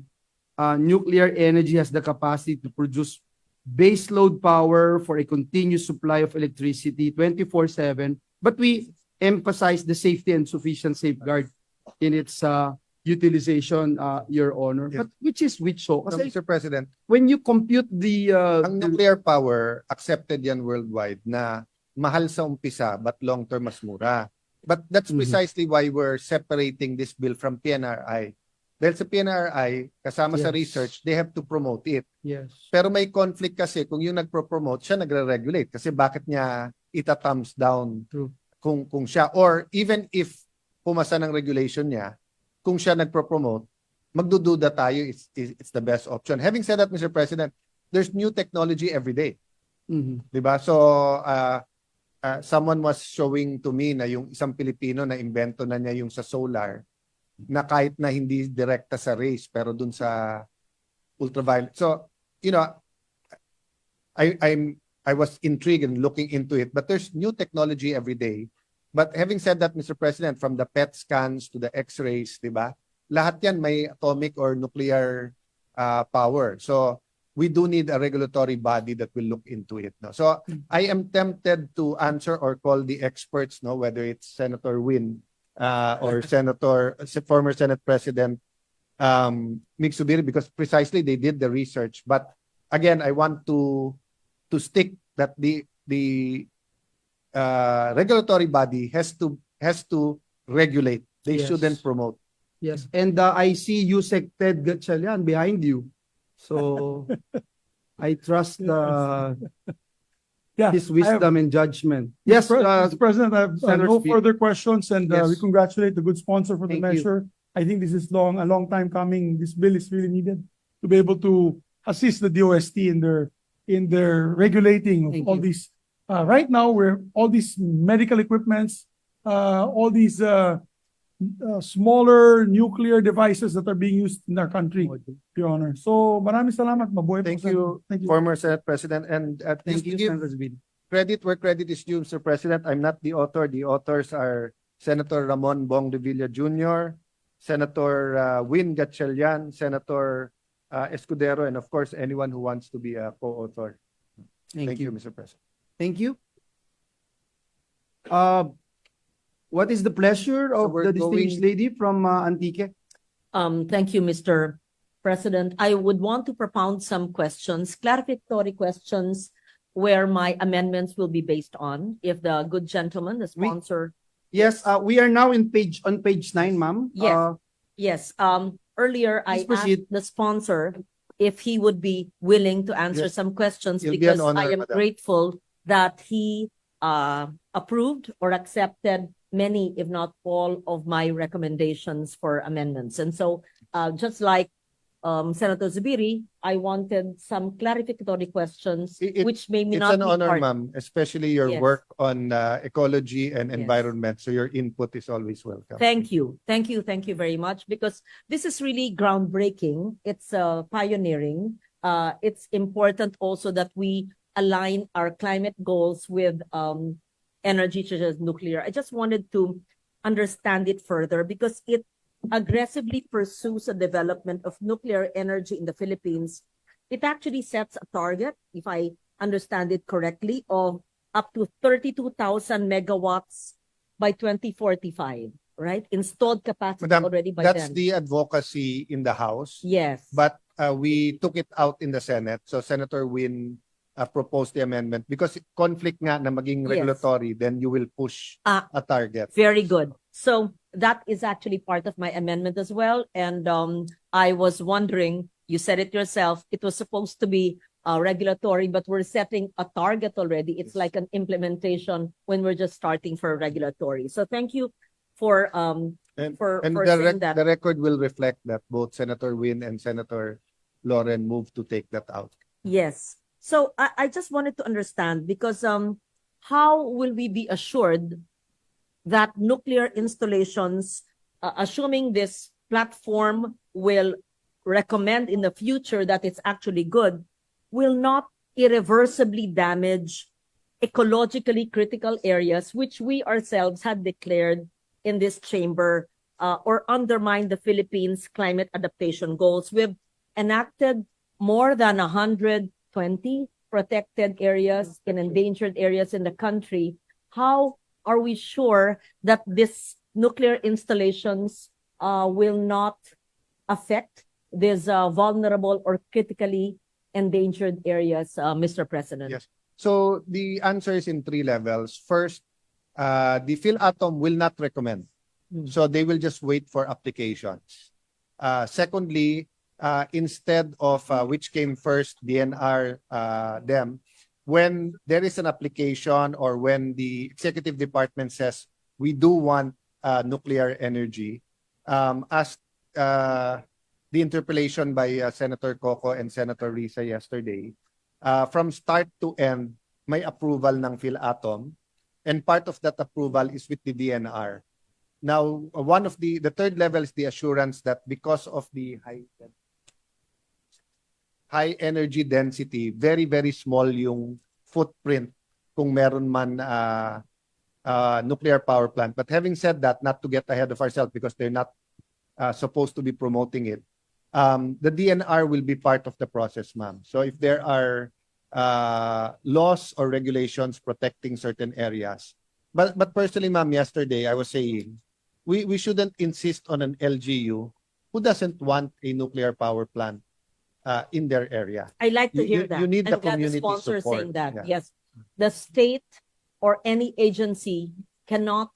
nuclear energy has the capacity to produce baseload power for a continuous supply of electricity 24/7, but we emphasize the safety and sufficient safeguard in its utilization, Your Honor. Yes. But which so? No, Kasi Mr. President, when you compute the ang nuclear power, accepted yan worldwide na mahal sa umpisa but long-term mas mura. But that's precisely why we're separating this bill from PNRI. Dahil sa PNRI, kasama sa research, they have to promote it. Yes. Pero may conflict kasi kung yung nagpro-promote, siya nagre-regulate. Kasi bakit niya ita-thumbs down kung siya, or even if pumasa ng regulation niya, kung siya nagpro-promote, magdududa tayo, it's the best option. Having said that, Mr. President, there's new technology every day. Diba? So, someone was showing to me na yung isang Pilipino na invento na niya yung sa solar, na kahit na hindi direkta sa rays, pero dun sa ultraviolet. So, you know, I was intrigued in looking into it, but there's new technology every day. But having said that, Mr. President, from the PET scans to the X-rays, diba? Lahat yan may atomic or nuclear power. So, we do need a regulatory body that will look into it. No? So, I am tempted to answer or call the experts, no, whether it's Senator Win or former Senate President Migsubiri, because precisely they did the research. But again, I want to stick that the regulatory body has to regulate. They Yes. shouldn't promote. Yes, and I see Yusek Ted Gatchalian behind you. So I trust his wisdom and judgment. Yes, Mr. President, I have Senator no Speaker. further questions, and Yes. we congratulate the good sponsor for the Thank you. measure. I think this is a long time coming. This bill is really needed to be able to assist the DOST in their regulating of Thank all you. these. Right now, we're all these medical equipments, all these smaller nuclear devices that are being used in our country, Your Honor. So, maraming salamat. Mabuhay po, Thank Senator. you, Thank you. former Senate President. And Thank just to you, give Senator Zubin. credit where credit is due, Mr. President, I'm not the author. The authors are Senator Ramon Bong Revilla Jr., Senator Win Gatchalian, Senator Escudero, and of course, anyone who wants to be a co-author. Thank you, Mr. President. Thank you. What is the pleasure of we're the distinguished going- lady from Antique? Thank you, Mr. President. I would want to propound some questions, clarificatory questions, where my amendments will be based on, if the good gentleman, the sponsor. Yes, we are now on page 9, ma'am. Yes. Yes. Earlier, I Please proceed. asked the sponsor if he would be willing to answer Yes. some questions, You'll be an because honor, I am madam. grateful that he approved or accepted many, if not all, of my recommendations for amendments. And so, just like Senator Zubiri, I wanted some clarificatory questions, which may It's not an be honor, part. ma'am, especially your Yes. work on ecology and Yes. environment. So your input is always welcome. Thank you. Thank you. Thank you very much, because this is really groundbreaking. It's pioneering. It's important also that we align our climate goals with energy such as nuclear. I just wanted to understand it further, because it aggressively pursues the development of nuclear energy in the Philippines. It actually sets a target, if I understand it correctly, of up to 32,000 megawatts by 2045, right? Installed capacity Madam, already by that's then. the advocacy in the House. Yes. But we took it out in the Senate. So Senator Win proposed the amendment because conflict nga na maging Yes. regulatory, then you will push a target. Very good. So that is actually part of my amendment as well. And I was wondering, you said it yourself, it was supposed to be regulatory, but we're setting a target already. It's like an implementation when we're just starting for regulatory. So thank you for for saying that. The record will reflect that both Senator Win and Senator Loren moved to take that out. Yes. So I just wanted to understand, because how will we be assured that nuclear installations, assuming this platform will recommend in the future that it's actually good, will not irreversibly damage ecologically critical areas, which we ourselves had declared in this chamber, or undermine the Philippines' climate adaptation goals? We've enacted more than 120 protected areas and endangered areas in the country. How are we sure that this nuclear installations will not affect these vulnerable or critically endangered areas, Mr. President? Yes. So the answer is in 3 levels. First, the PhilAtom will not recommend. So they will just wait for applications. Secondly, instead of which came first, DNR, them, when there is an application or when the executive department says we do want nuclear energy, as the interpellation by Senator Coco and Senator Risa yesterday, from start to end, may approval ng PhilAtom, and part of that approval is with the DNR. Now, one of the third level is the assurance that because of the high energy density, very, very small yung footprint kung meron man nuclear power plant. But having said that, not to get ahead of ourselves because they're not supposed to be promoting it, the DNR will be part of the process, ma'am. So if there are laws or regulations protecting certain areas, but personally, ma'am, yesterday I was saying we shouldn't insist on an LGU who doesn't want a nuclear power plant in their area. I like to hear that. You need the I'm glad community sponsor support. saying that. Yeah. Yes, the state or any agency cannot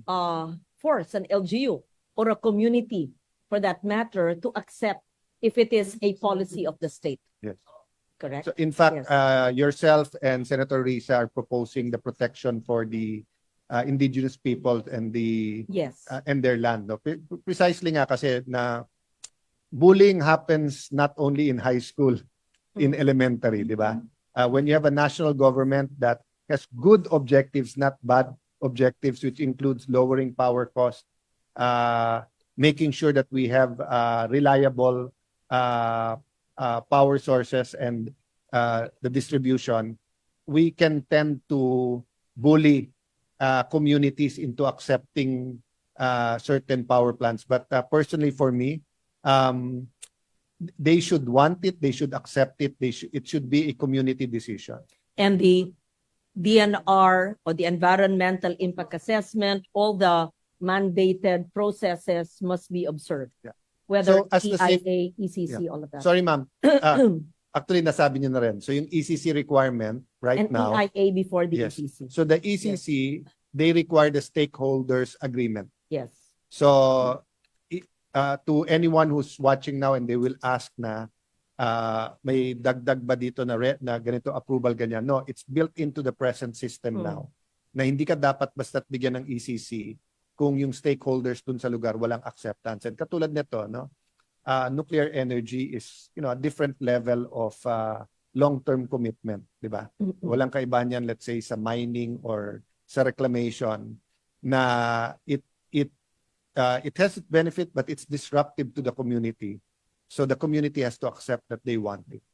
force an LGU or a community, for that matter, to accept if it is a policy of the state. Yes. Correct. So in fact, Yes. yourself and Senator Risa are proposing the protection for the indigenous people and the Yes. and their land. No? Precisely nga kasi na bullying happens not only in high school, in elementary, di ba? When you have a national government that has good objectives, not bad objectives, which includes lowering power cost, making sure that we have reliable power sources and the distribution, we can tend to bully communities into accepting certain power plants. But personally, for me, they should want it, they should accept it, it should be a community decision. And the DNR or the environmental impact assessment, all the mandated processes must be observed. Yeah. Whether So, as the safe- EIA, ECC, Yeah. all of that. Sorry, ma'am. Actually, nasabi niyo na rin. So, yung ECC requirement right And now, EIA before the yes. ECC. So, the ECC, they require the stakeholders agreement. Yes. So, to anyone who's watching now and they will ask na, may dagdag ba dito na, na ganito approval, ganyan. No, it's built into the present system now. Na hindi ka dapat basta't bigyan ng ECC kung yung stakeholders dun sa lugar walang acceptance. And katulad nito, no, nuclear energy is, a different level of long-term commitment, di ba? Walang kaibahan yan, let's say, sa mining or sa reclamation, na it has its benefit, but it's disruptive to the community. So the community has to accept that they want it.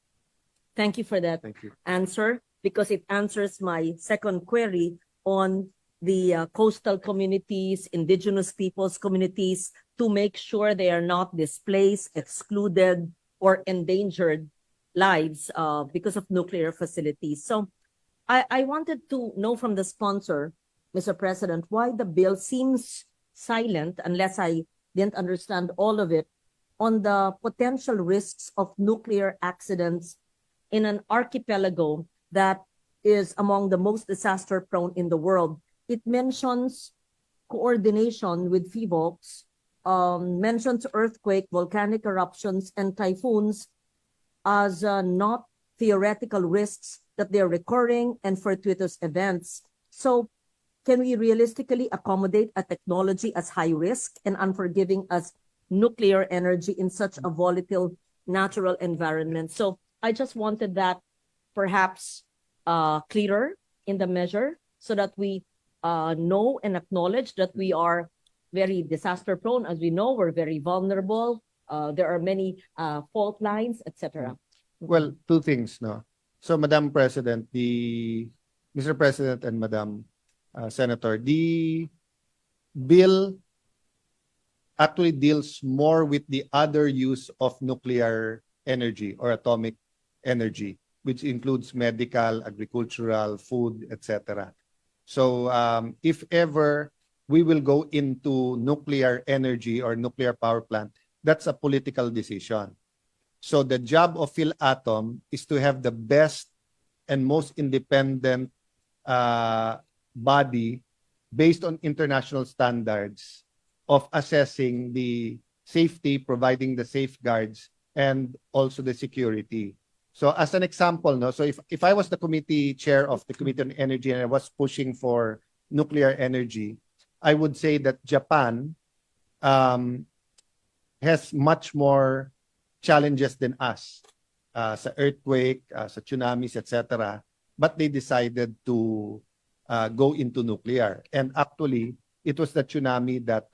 Thank you for that answer, because it answers my second query on the coastal communities, indigenous peoples communities, to make sure they are not displaced, excluded, or endangered lives because of nuclear facilities. So I wanted to know from the sponsor, Mr. President, why the bill seems silent, unless I didn't understand all of it, on the potential risks of nuclear accidents in an archipelago that is among the most disaster-prone in the world. It mentions coordination with FIVOLCS, mentions earthquake, volcanic eruptions, and typhoons as not theoretical risks, that they're recurring and fortuitous events. So can we realistically accommodate a technology as high risk and unforgiving as nuclear energy in such a volatile natural environment? So I just wanted that perhaps clearer in the measure, so that we know and acknowledge that we are very disaster prone. As we know, we're very vulnerable. There are many fault lines, etc. Well, two things, no? So, Madam President, Mr. President and Madam Senator, the bill actually deals more with the other use of nuclear energy or atomic energy, which includes medical, agricultural, food, etc. So if ever we will go into nuclear energy or nuclear power plant, that's a political decision. So the job of PhilAtom is to have the best and most independent body based on international standards of assessing the safety, providing the safeguards, and also the security. So as an example, no, so if I was the committee chair of the Committee on Energy and I was pushing for nuclear energy, I would say that Japan has much more challenges than us sa earthquake, sa tsunamis, etc. But they decided to go into nuclear. And actually, it was the tsunami that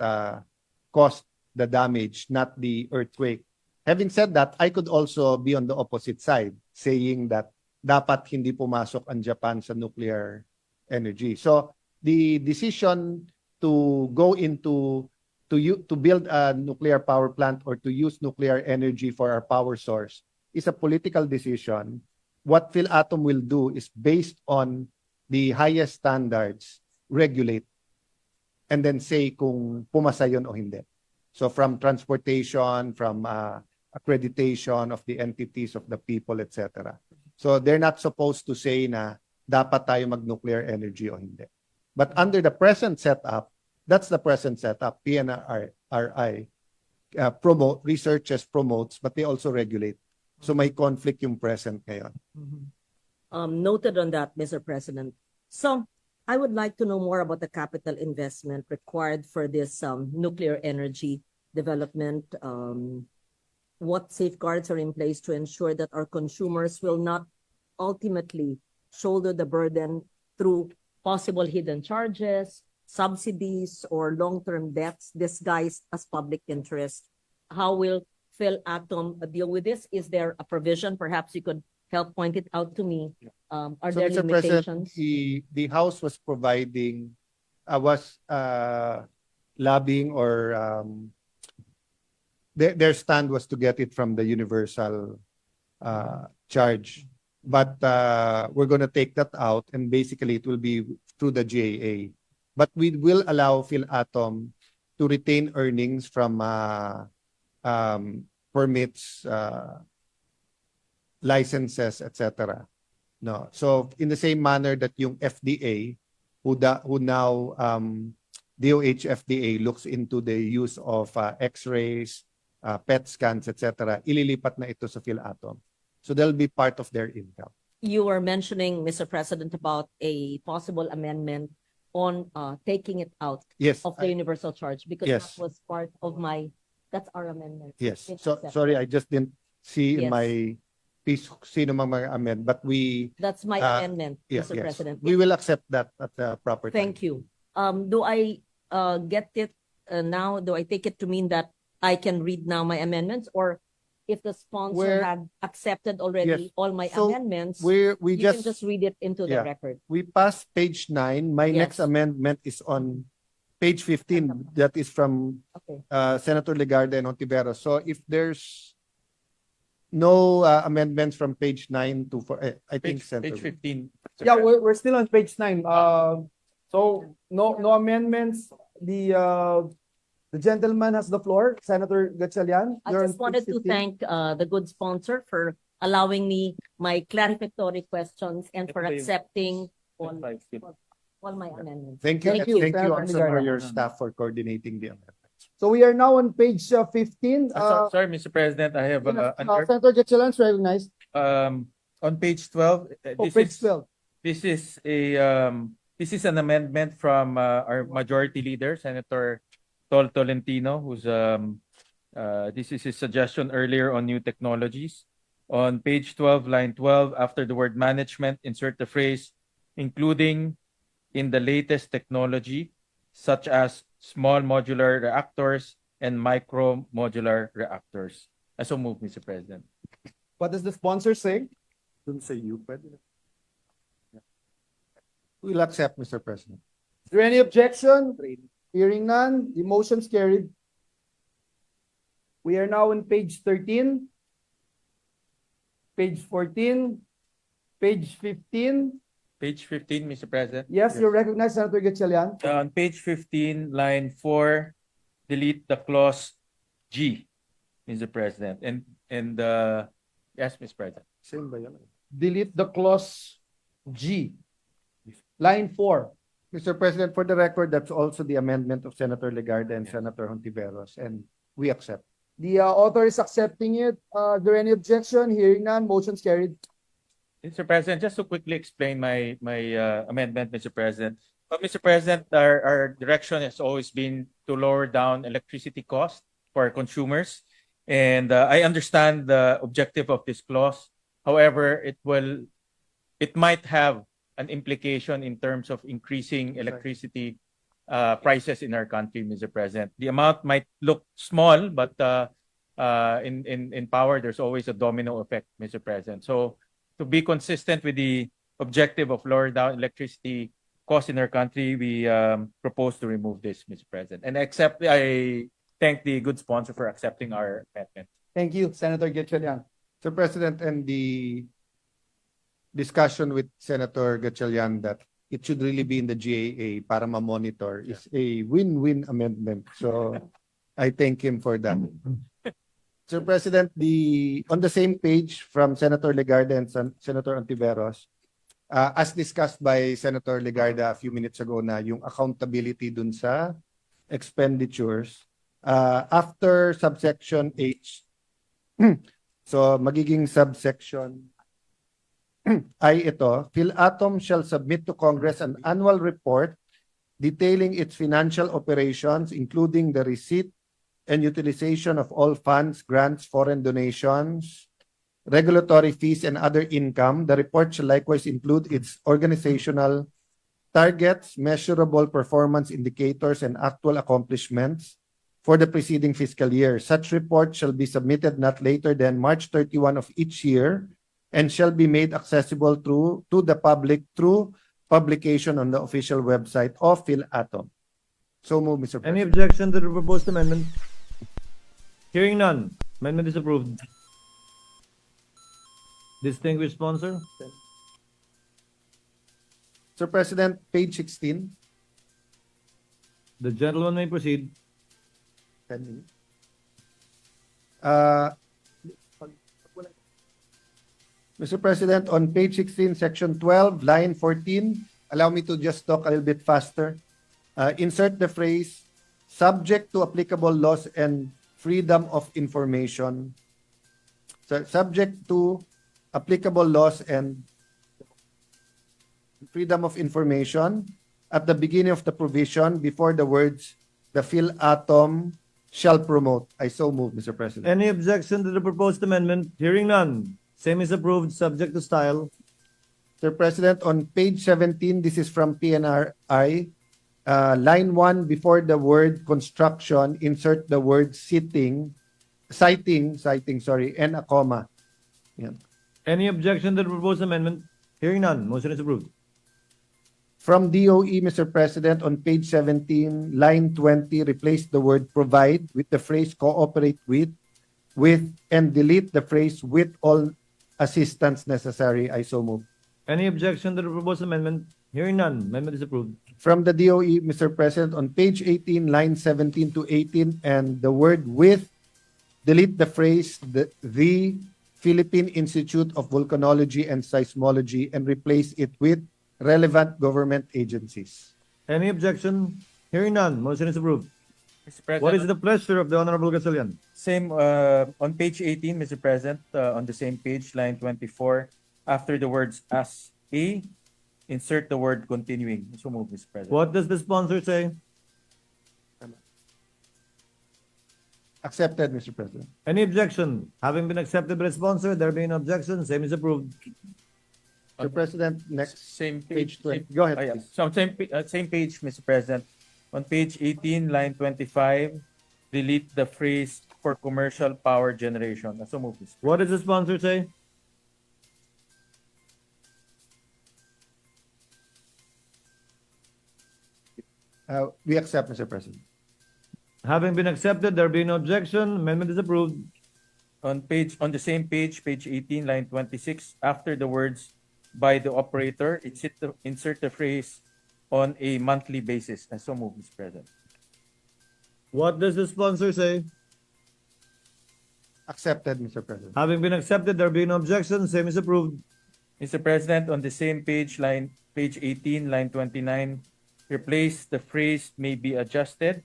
caused the damage, not the earthquake. Having said that, I could also be on the opposite side, saying that dapat hindi pumasok ang Japan sa nuclear energy. So the decision to go into to build a nuclear power plant or to use nuclear energy for our power source is a political decision. What PhilAtom will do is based on the highest standards, regulate, and then say kung pumasa yun o hindi. So from transportation, from accreditation of the entities, of the people, etc. So they're not supposed to say na dapat tayo mag-nuclear energy o hindi. But under the present setup, that's the present setup. PNRI researches, promotes, but they also regulate. So may conflict yung present ngayon. Noted on that, Mr. President. So I would like to know more about the capital investment required for this nuclear energy development. What safeguards are in place to ensure that our consumers will not ultimately shoulder the burden through possible hidden charges, subsidies, or long-term debts disguised as public interest? How will PhilAtom deal with this? Is there a provision? Perhaps you could help point it out to me. Are So, there Mr. limitations? President, the House was providing, lobbying or their stand was to get it from the universal charge. but we're going to take that out, and basically it will be through the GAA. But we will allow PhilAtom to retain earnings from permits, licenses, etc. No, so in the same manner that yung FDA, who now DOH FDA looks into the use of X-rays, PET scans, etc. Ililipat na ito sa PhilAtom. So they'll be part of their income. You were mentioning, Mr. President, about a possible amendment on taking it out Yes, of the universal charge, because yes. that was part of that's our amendment. Yes. It's So accepted. sorry, I just didn't see in Yes. my piece sino mang mga amend, but we That's my amendment, yes, Mr. yes. President. We will accept that at the proper time. Thank you. Do I get it now? Do I take it to mean that I can read now my amendments, or if the sponsor had accepted already Yes. all my So, amendments, we you can just- just read it into the Yeah. record? We passed page 9. My Yes. next amendment is on page 15. That is from Okay. Senator Legarda and Ontiveros. So if there's no amendments from page 9 to I think Senator. Page 15. Yeah, we're still on page 9. So no amendments. The gentleman has the floor, Senator Gatchalian. I just wanted to thank the good sponsor for allowing me my clarificatory questions and for accepting all my amendments. Thank you. Thank and you, Thank you Senator also for Legarda. your staff for coordinating the amendments. So we are now on page 15. Sorry, Mr. President, I have Senator Gatchalian is recognized. on page 12. Page 12. This is an amendment from our majority leader, Senator Tolentino, who's this is his suggestion earlier on new technologies. On page 12, line 12, after the word management, insert the phrase including in the latest technology, such as small modular reactors and micro modular reactors. I so move, Mr. President. What does the sponsor say? Don't say you, pwede. We'll accept, Mr. President. Is there any objection? Hearing none, the motion's carried. We are now on page 13, page 14, page 15. Page 15, Mr. President. Yes, you're recognized, Senator Gatchalian. On page 15, line 4, delete the clause G, Mr. President. And yes, Mr. President. Same ba yan? Delete the clause G. Line 4. Mr. President, for the record, that's also the amendment of Senator Legarda and Senator Hontiveros, and we accept. The author is accepting it. Is there any objection? Hearing none, motion's carried. Mr. President, just to quickly explain my amendment, Mr. President. But Mr. President, our direction has always been to lower down electricity costs for our consumers. And I understand the objective of this clause. However, it might have an implication in terms of increasing electricity prices in our country, Mr. President. The amount might look small, but in power, there's always a domino effect, Mr. President. So to be consistent with the objective of lower down electricity costs in our country, we propose to remove this, Mr. President. And I thank the good sponsor for accepting our amendment. Thank you, Senator Gatchalian. Mr. President, and the discussion with Senator Gatchalian that it should really be in the GAA para ma-monitor is a win-win amendment. So I thank him for that. Mr. President, on the same page from Senator Legarda and Senator Ontiveros, as discussed by Senator Legarda a few minutes ago na yung accountability dun sa expenditures, after subsection H, so magiging subsection ay ito, PhilAtom shall submit to Congress an annual report detailing its financial operations, including the receipt and utilization of all funds, grants, foreign donations, regulatory fees, and other income. The report shall likewise include its organizational targets, measurable performance indicators, and actual accomplishments for the preceding fiscal year. Such report shall be submitted not later than March 31 of each year and shall be made accessible to the public through publication on the official website of PhilAtom. So move, Mr. President. Any objection to the proposed amendment? Hearing none, amendment is approved. Distinguished sponsor. Mr. President, page 16. The gentleman may proceed. Mr. President, on page 16, section 12, line 14, allow me to just talk a little bit faster. Insert the phrase, subject to applicable laws and freedom of information. So, subject to applicable laws and freedom of information at the beginning of the provision before the words, the Phil-Atom shall promote. I so move, Mr. President. Any objection to the proposed amendment? Hearing none. Same is approved, subject to style. Mr. President, on page 17, this is from PNRI. Line 1, before the word construction, insert the word citing, and a comma. Yan. Any objection to the proposed amendment? Hearing none. Motion is approved. From DOE, Mr. President, on page 17, line 20, replace the word provide with the phrase cooperate with, and delete the phrase with all assistance necessary. I so move. Any objection to the proposed amendment? Hearing none. Amendment is approved. From the DOE, Mr. President, on page 18, line 17 to 18, and the word with, delete the phrase the Philippine Institute of Volcanology and Seismology and replace it with relevant government agencies. Any objection? Hearing none. Motion is approved. Mr. President, What is the pleasure of the Honorable Gatchalian? Same on page 18, Mr. President, on the same page, line 24, after the words as a, insert the word continuing. So move, Mr. President. What does the sponsor say? Accepted, Mr. President. Any objection? Having been accepted by the sponsor, there being no objection, same is approved. Mr. President, next Same page page. 20. Go ahead, Yeah. please. So same page, Mr. President. On page 18, line 25, delete the phrase for commercial power generation. So move, Mr. What does the sponsor say? We accept, Mr. President. Having been accepted, there being no objection, amendment is approved. On the same page, page 18, line 26, after the words by the operator, insert the phrase on a monthly basis. And so move, Mr. President. What does the sponsor say? Accepted, Mr. President. Having been accepted, there being no objection, same is approved. Mr. President, on the same page, page 18, line 29, replace the phrase may be adjusted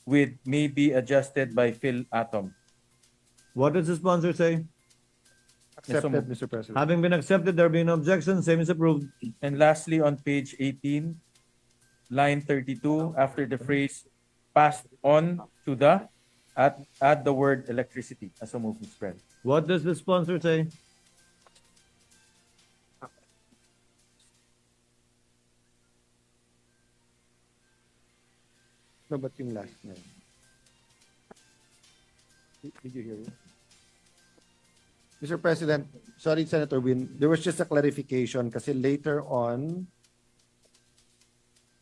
with may be adjusted by Phil-Atom. What does the sponsor say? Accepted, Mr. President. Having been accepted, there being no objection, same is approved. And lastly, on page 18, line 32, after the phrase passed on to the, add the word electricity. So move, Mr. President. What does the sponsor say? No, but yung last. No. Did you hear it? Mr. President, sorry, Senator Win, there was just a clarification kasi later on,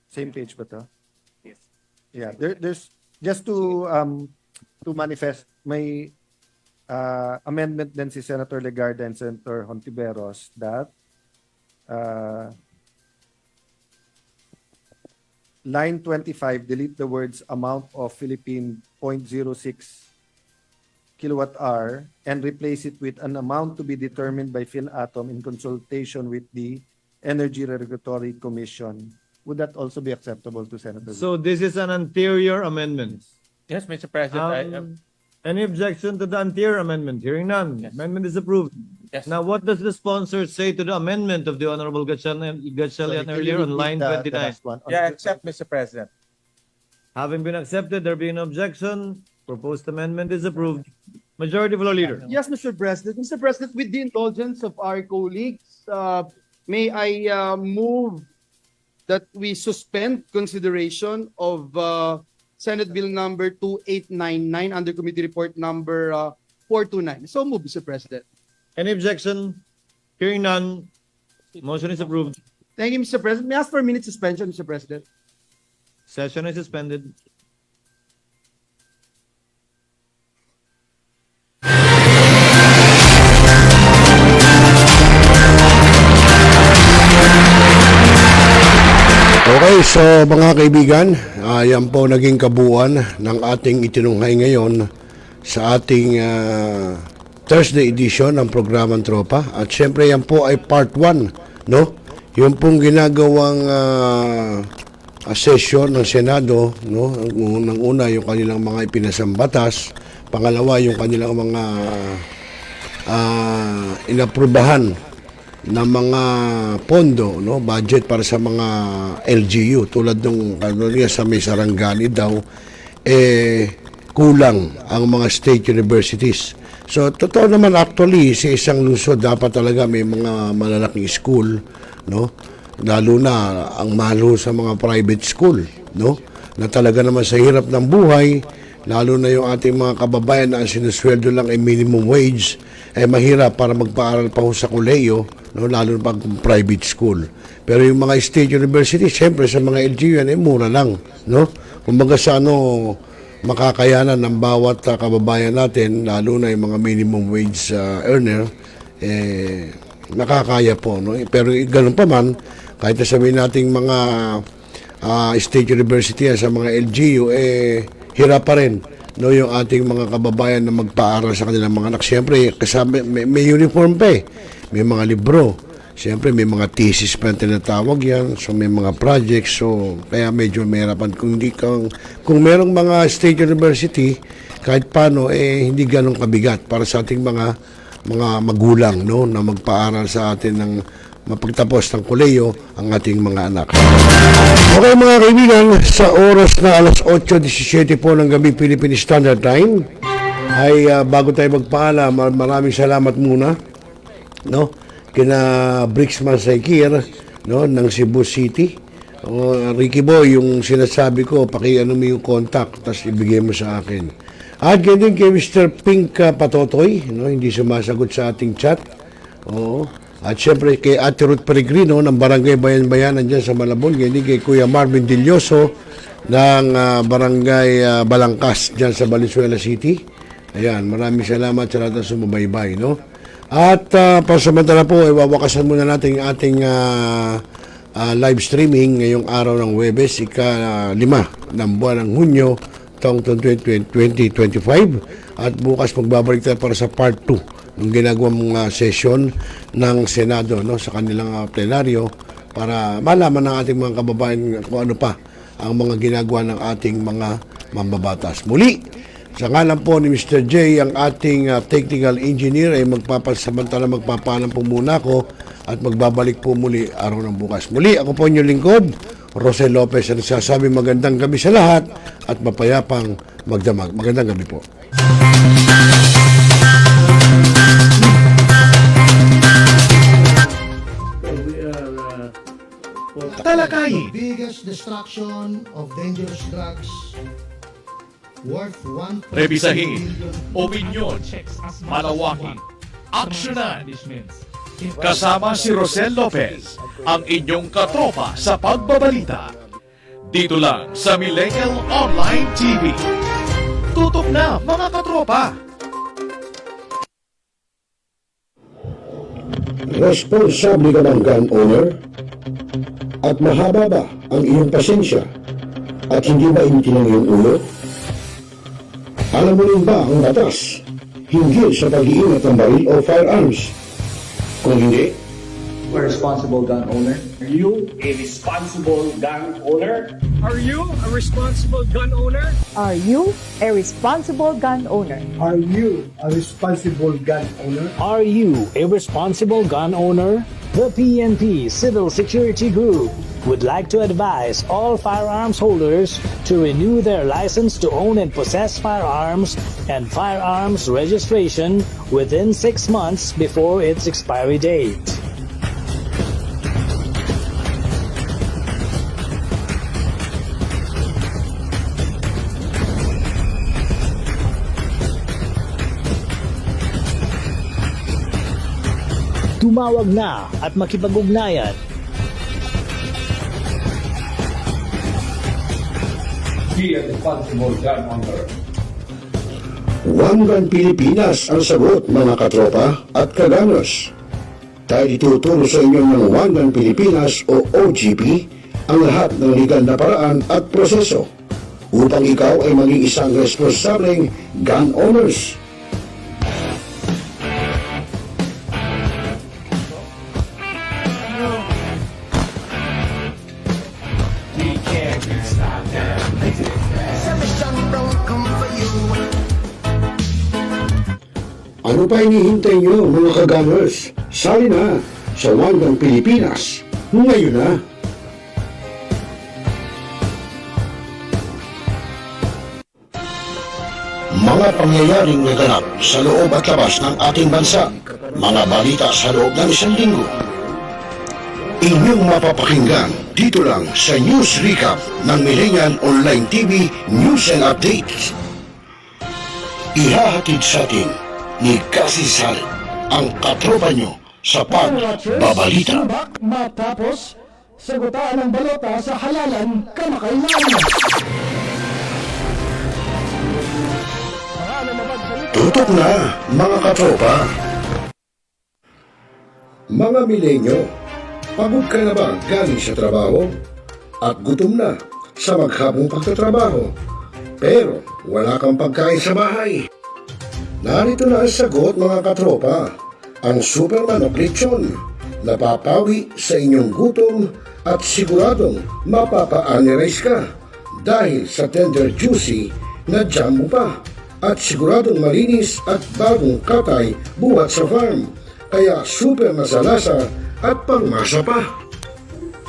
same page ba to? Yes. Yeah, there's just to manifest, may amendment din si Senator Legarda and Senator Hontiveros that line 25, delete the words amount of Philippine 0.06 kilowatt hour and replace it with an amount to be determined by Phil-Atom in consultation with the Energy Regulatory Commission. Would that also be acceptable to Senator? So this is an anterior amendment. Yes, Mr. President. Any objection to the anterior amendment? Hearing none. Yes. Amendment is approved. Yes. Now, what does the sponsor say to the amendment of the Honorable Gatchalian earlier on line 29? Yeah, accept, Mr. President. Having been accepted, there being no objection, proposed amendment is approved. Majority Floor Leader. Yes, Mr. President. Mr. President, with the indulgence of our colleagues, may I move that we suspend consideration of Senate Bill number 2899 under Committee Report number 429. So move, Mr. President. Any objection? Hearing none, motion is approved. Thank you, Mr. President. May I ask for a minute suspension, Mr. President? Session is suspended. Okay, so mga kaibigan, yan po naging kabuuan ng ating itinunghay ngayon sa ating Thursday edition ng programang Tropa. At syempre yan po ay part 1, no? Yung pong ginagawang session ng Senado, no? Unang una yung kanilang mga ipinasang batas, pangalawa yung kanilang mga inaprubahan na mga pondo, no, budget para sa mga LGU tulad nung sa may Sarangani daw kulang ang mga state universities. So totoo naman, actually sa isang lungsod dapat talaga may mga malalaking school, no, lalo na ang mahal sa mga private school, no, na talaga naman sa hirap ng buhay, lalo na yung ating mga kababayan na ang sinusweldo lang ay minimum wage, mahirap para magpaaral pa ho sa kolehiyo, no, lalo na pag private school. Pero yung mga state university, siyempre sa mga LGU yan, mura lang, no? Kumbaga sa makakayanan ng bawat kababayan natin, lalo na yung mga minimum wage earner, nakakaya po, no? Pero ganun pa man, kahit sabihin nating mga state university sa mga LGU, hirap pa rin, no, yung ating mga kababayan na magpaaral sa kanilang mga anak. Siyempre, kasama, may uniform pa may mga libro. Siyempre, may mga thesis pa yung tinatawag yan. So, may mga projects. So, kaya medyo mahirapan. Kung merong mga state university, kahit paano, hindi ganun kabigat para sa ating mga magulang, no, na magpaaral sa atin ng mapagtapos ng kolehiyo ang ating mga anak. Okay mga kaibigan, sa oras na alas 8:17 po ng gabi Philippine Standard Time, ay bago tayo magpaalam, maraming salamat muna, no, kina Brixman Saikir, no, ng Cebu City. Ricky Boy, yung sinasabi ko, pakiano mo yung contact, tapos ibigay mo sa akin. At ganyan kay Mr. Pink Patotoy, no, hindi sumasagot sa ating chat. Oo. At syempre kay Ate Ruth Peregrino ng Barangay Bayan-Bayanan dyan sa Malabon. Ganyan kay Kuya Marvin Dilloso ng Barangay Balangkas dyan sa Valenzuela City. Ayan, maraming salamat sa lahat ng sumubaybay, no? At pasamantala po, wawakasan muna natin ang ating live streaming ngayong araw ng Huwebes, ika-5 ng buwan ng Hunyo, taong 2025. At bukas magbabalik tayo para sa part 2 ng ginagawang session ng Senado, no, sa kanilang plenaryo, para malaman ng ating mga kababayan kung ano pa ang mga ginagawa ng ating mga mambabatas. Muli, sa ngalan po ni Mr. J, ang ating technical engineer, ay magpapaalam po muna ako at magbabalik po muli araw ng bukas. Muli, ako po inyong lingkod, ROCEL Lo Pez, ang nagsasabi magandang gabi sa lahat at mapayapang magdamag. Magandang gabi po. Talakayin. Biggest destruction of dangerous drugs worth 1. Rebisahin, opinyon, malawakin, aksyonan. Kasama si ROCEL Lo Pez, ang inyong katropa sa pagbabalita. Dito lang sa Millennial Online TV. Tutok na mga katropa! Responsable ka ng gun owner? At mahaba ba ang iyong pasensya? At hindi ba initin ang iyong ulo? Alam mo rin ba ang batas hinggil sa pag-iingat ng baril o firearms? Kung hindi, A responsible gun owner. Are you a responsible gun owner? Are you a responsible gun owner? Are you a responsible gun owner? Are you a responsible gun owner? Are you a responsible gun owner? The PNP Civil Security Group would like to advise all firearms holders to renew their license to own and possess firearms and firearms registration within 6 months before its expiry date. Tumawag na at makipag-ugnayan. Be a responsible gun owner. One Gun Pilipinas ang sagot, mga katropa at kaganos. Tayo ituturo sa inyo ng One Gun Pilipinas o OGP ang lahat ng legal na paraan at proseso upang ikaw ay maging isang responsableng gun owners. Ano pa hinihintay nyo mga ka-gunners? Sali na sa Wandang Pilipinas ngayon na! Mga pangyayaring naganap sa loob at labas ng ating bansa, mga balita sa loob ng isang linggo. Inyong mapapakinggan dito lang sa News Recap ng Millennial Online TV News and Updates. Ihahatid sa atin ni Kasi Salit ang katropa nyo sa pagbabalita. Matapos, sagutaan ng balota sa halalan kamakailangan. Tutok na, mga katropa! Mga milenyo, pagod ka na ba galing sa trabaho? At gutom na sa maghapong pagtatrabaho? Pero wala kang pagkain sa bahay? Narito na ang sagot, mga katropa. Ang super manok lechon, napapawi sa inyong gutom at siguradong mapapa-analyze ka dahil sa tender juicy na jam mo pa. At siguradong malinis at bagong katay buhat sa farm. Kaya super masalasa at pangmasa pa.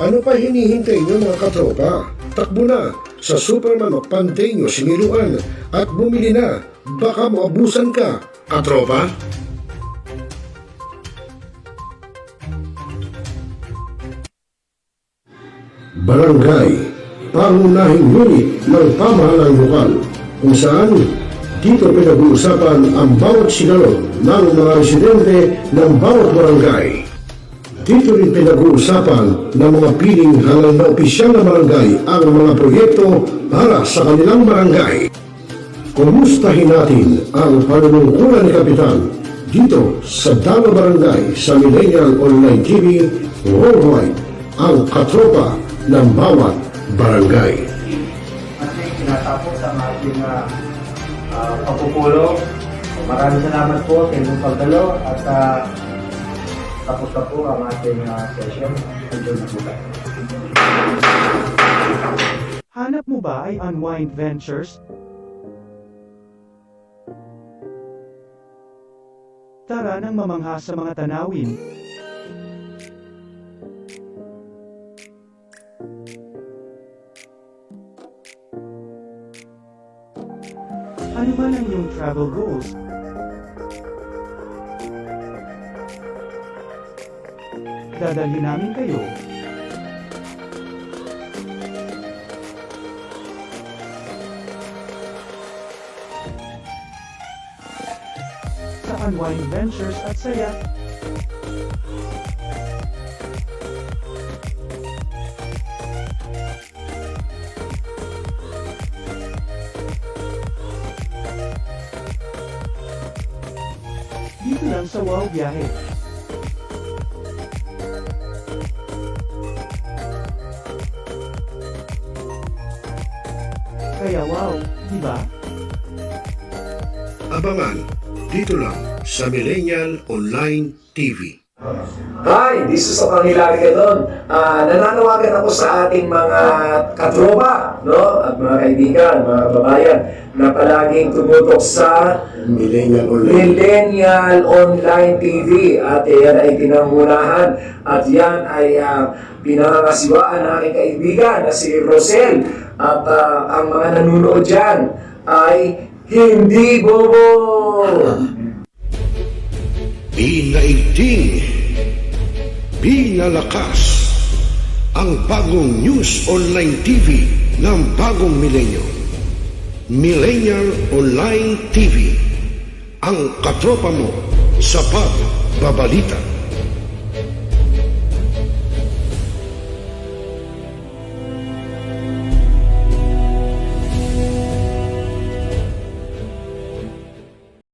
Ano pa hinihintay nyo mga katropa? Takbo na sa Super Manok Panteño Siniluan at bumili na. Baka maabusan ka, katropa. Barangay, pangunahing unit ng pamahalang lokal kung saan dito pinag-uusapan ang bawat sigalot ng mga residente ng bawat barangay. Dito rin pinag-uusapan ng mga piling halal na opisyal na barangay ang mga proyekto para sa kanilang barangay. Kumustahin natin ang panunungkulan ni Kapitan dito sa Dalo Barangay sa Millennial Online TV Worldwide, ang katropa ng bawat barangay. Ating tinatapos ang ating pagpupulong. Maraming salamat po sa inyong pagdalo at tapos na po ang ating session. Enjoy na po tayo. Hanap mo ba ay Unwind Ventures? Tara nang mamangha sa mga tanawin. Ano man ang iyong travel goals? Dadalhin namin kayo. Sa Unwind Ventures at saya. Dito lang sa Wow Biyahe. Kaya wow, di ba? Abangan dito lang sa Millennial Online TV. Hi, this is Hilary Gadon. Nananawagan ako sa ating mga katropa, no? At mga kaibigan, mga kababayan na palaging tumutok sa Millennial Online TV. At yan ay pinangunahan at yan ay pinangangasiwaan ng aking kaibigan na si Rocel. At ang mga nanunood dyan ay hindi bobo! Pinaigting, pinalakas ang bagong News Online TV ng bagong milenyo. Millennial Online TV, ang katropa mo sa pagbabalita.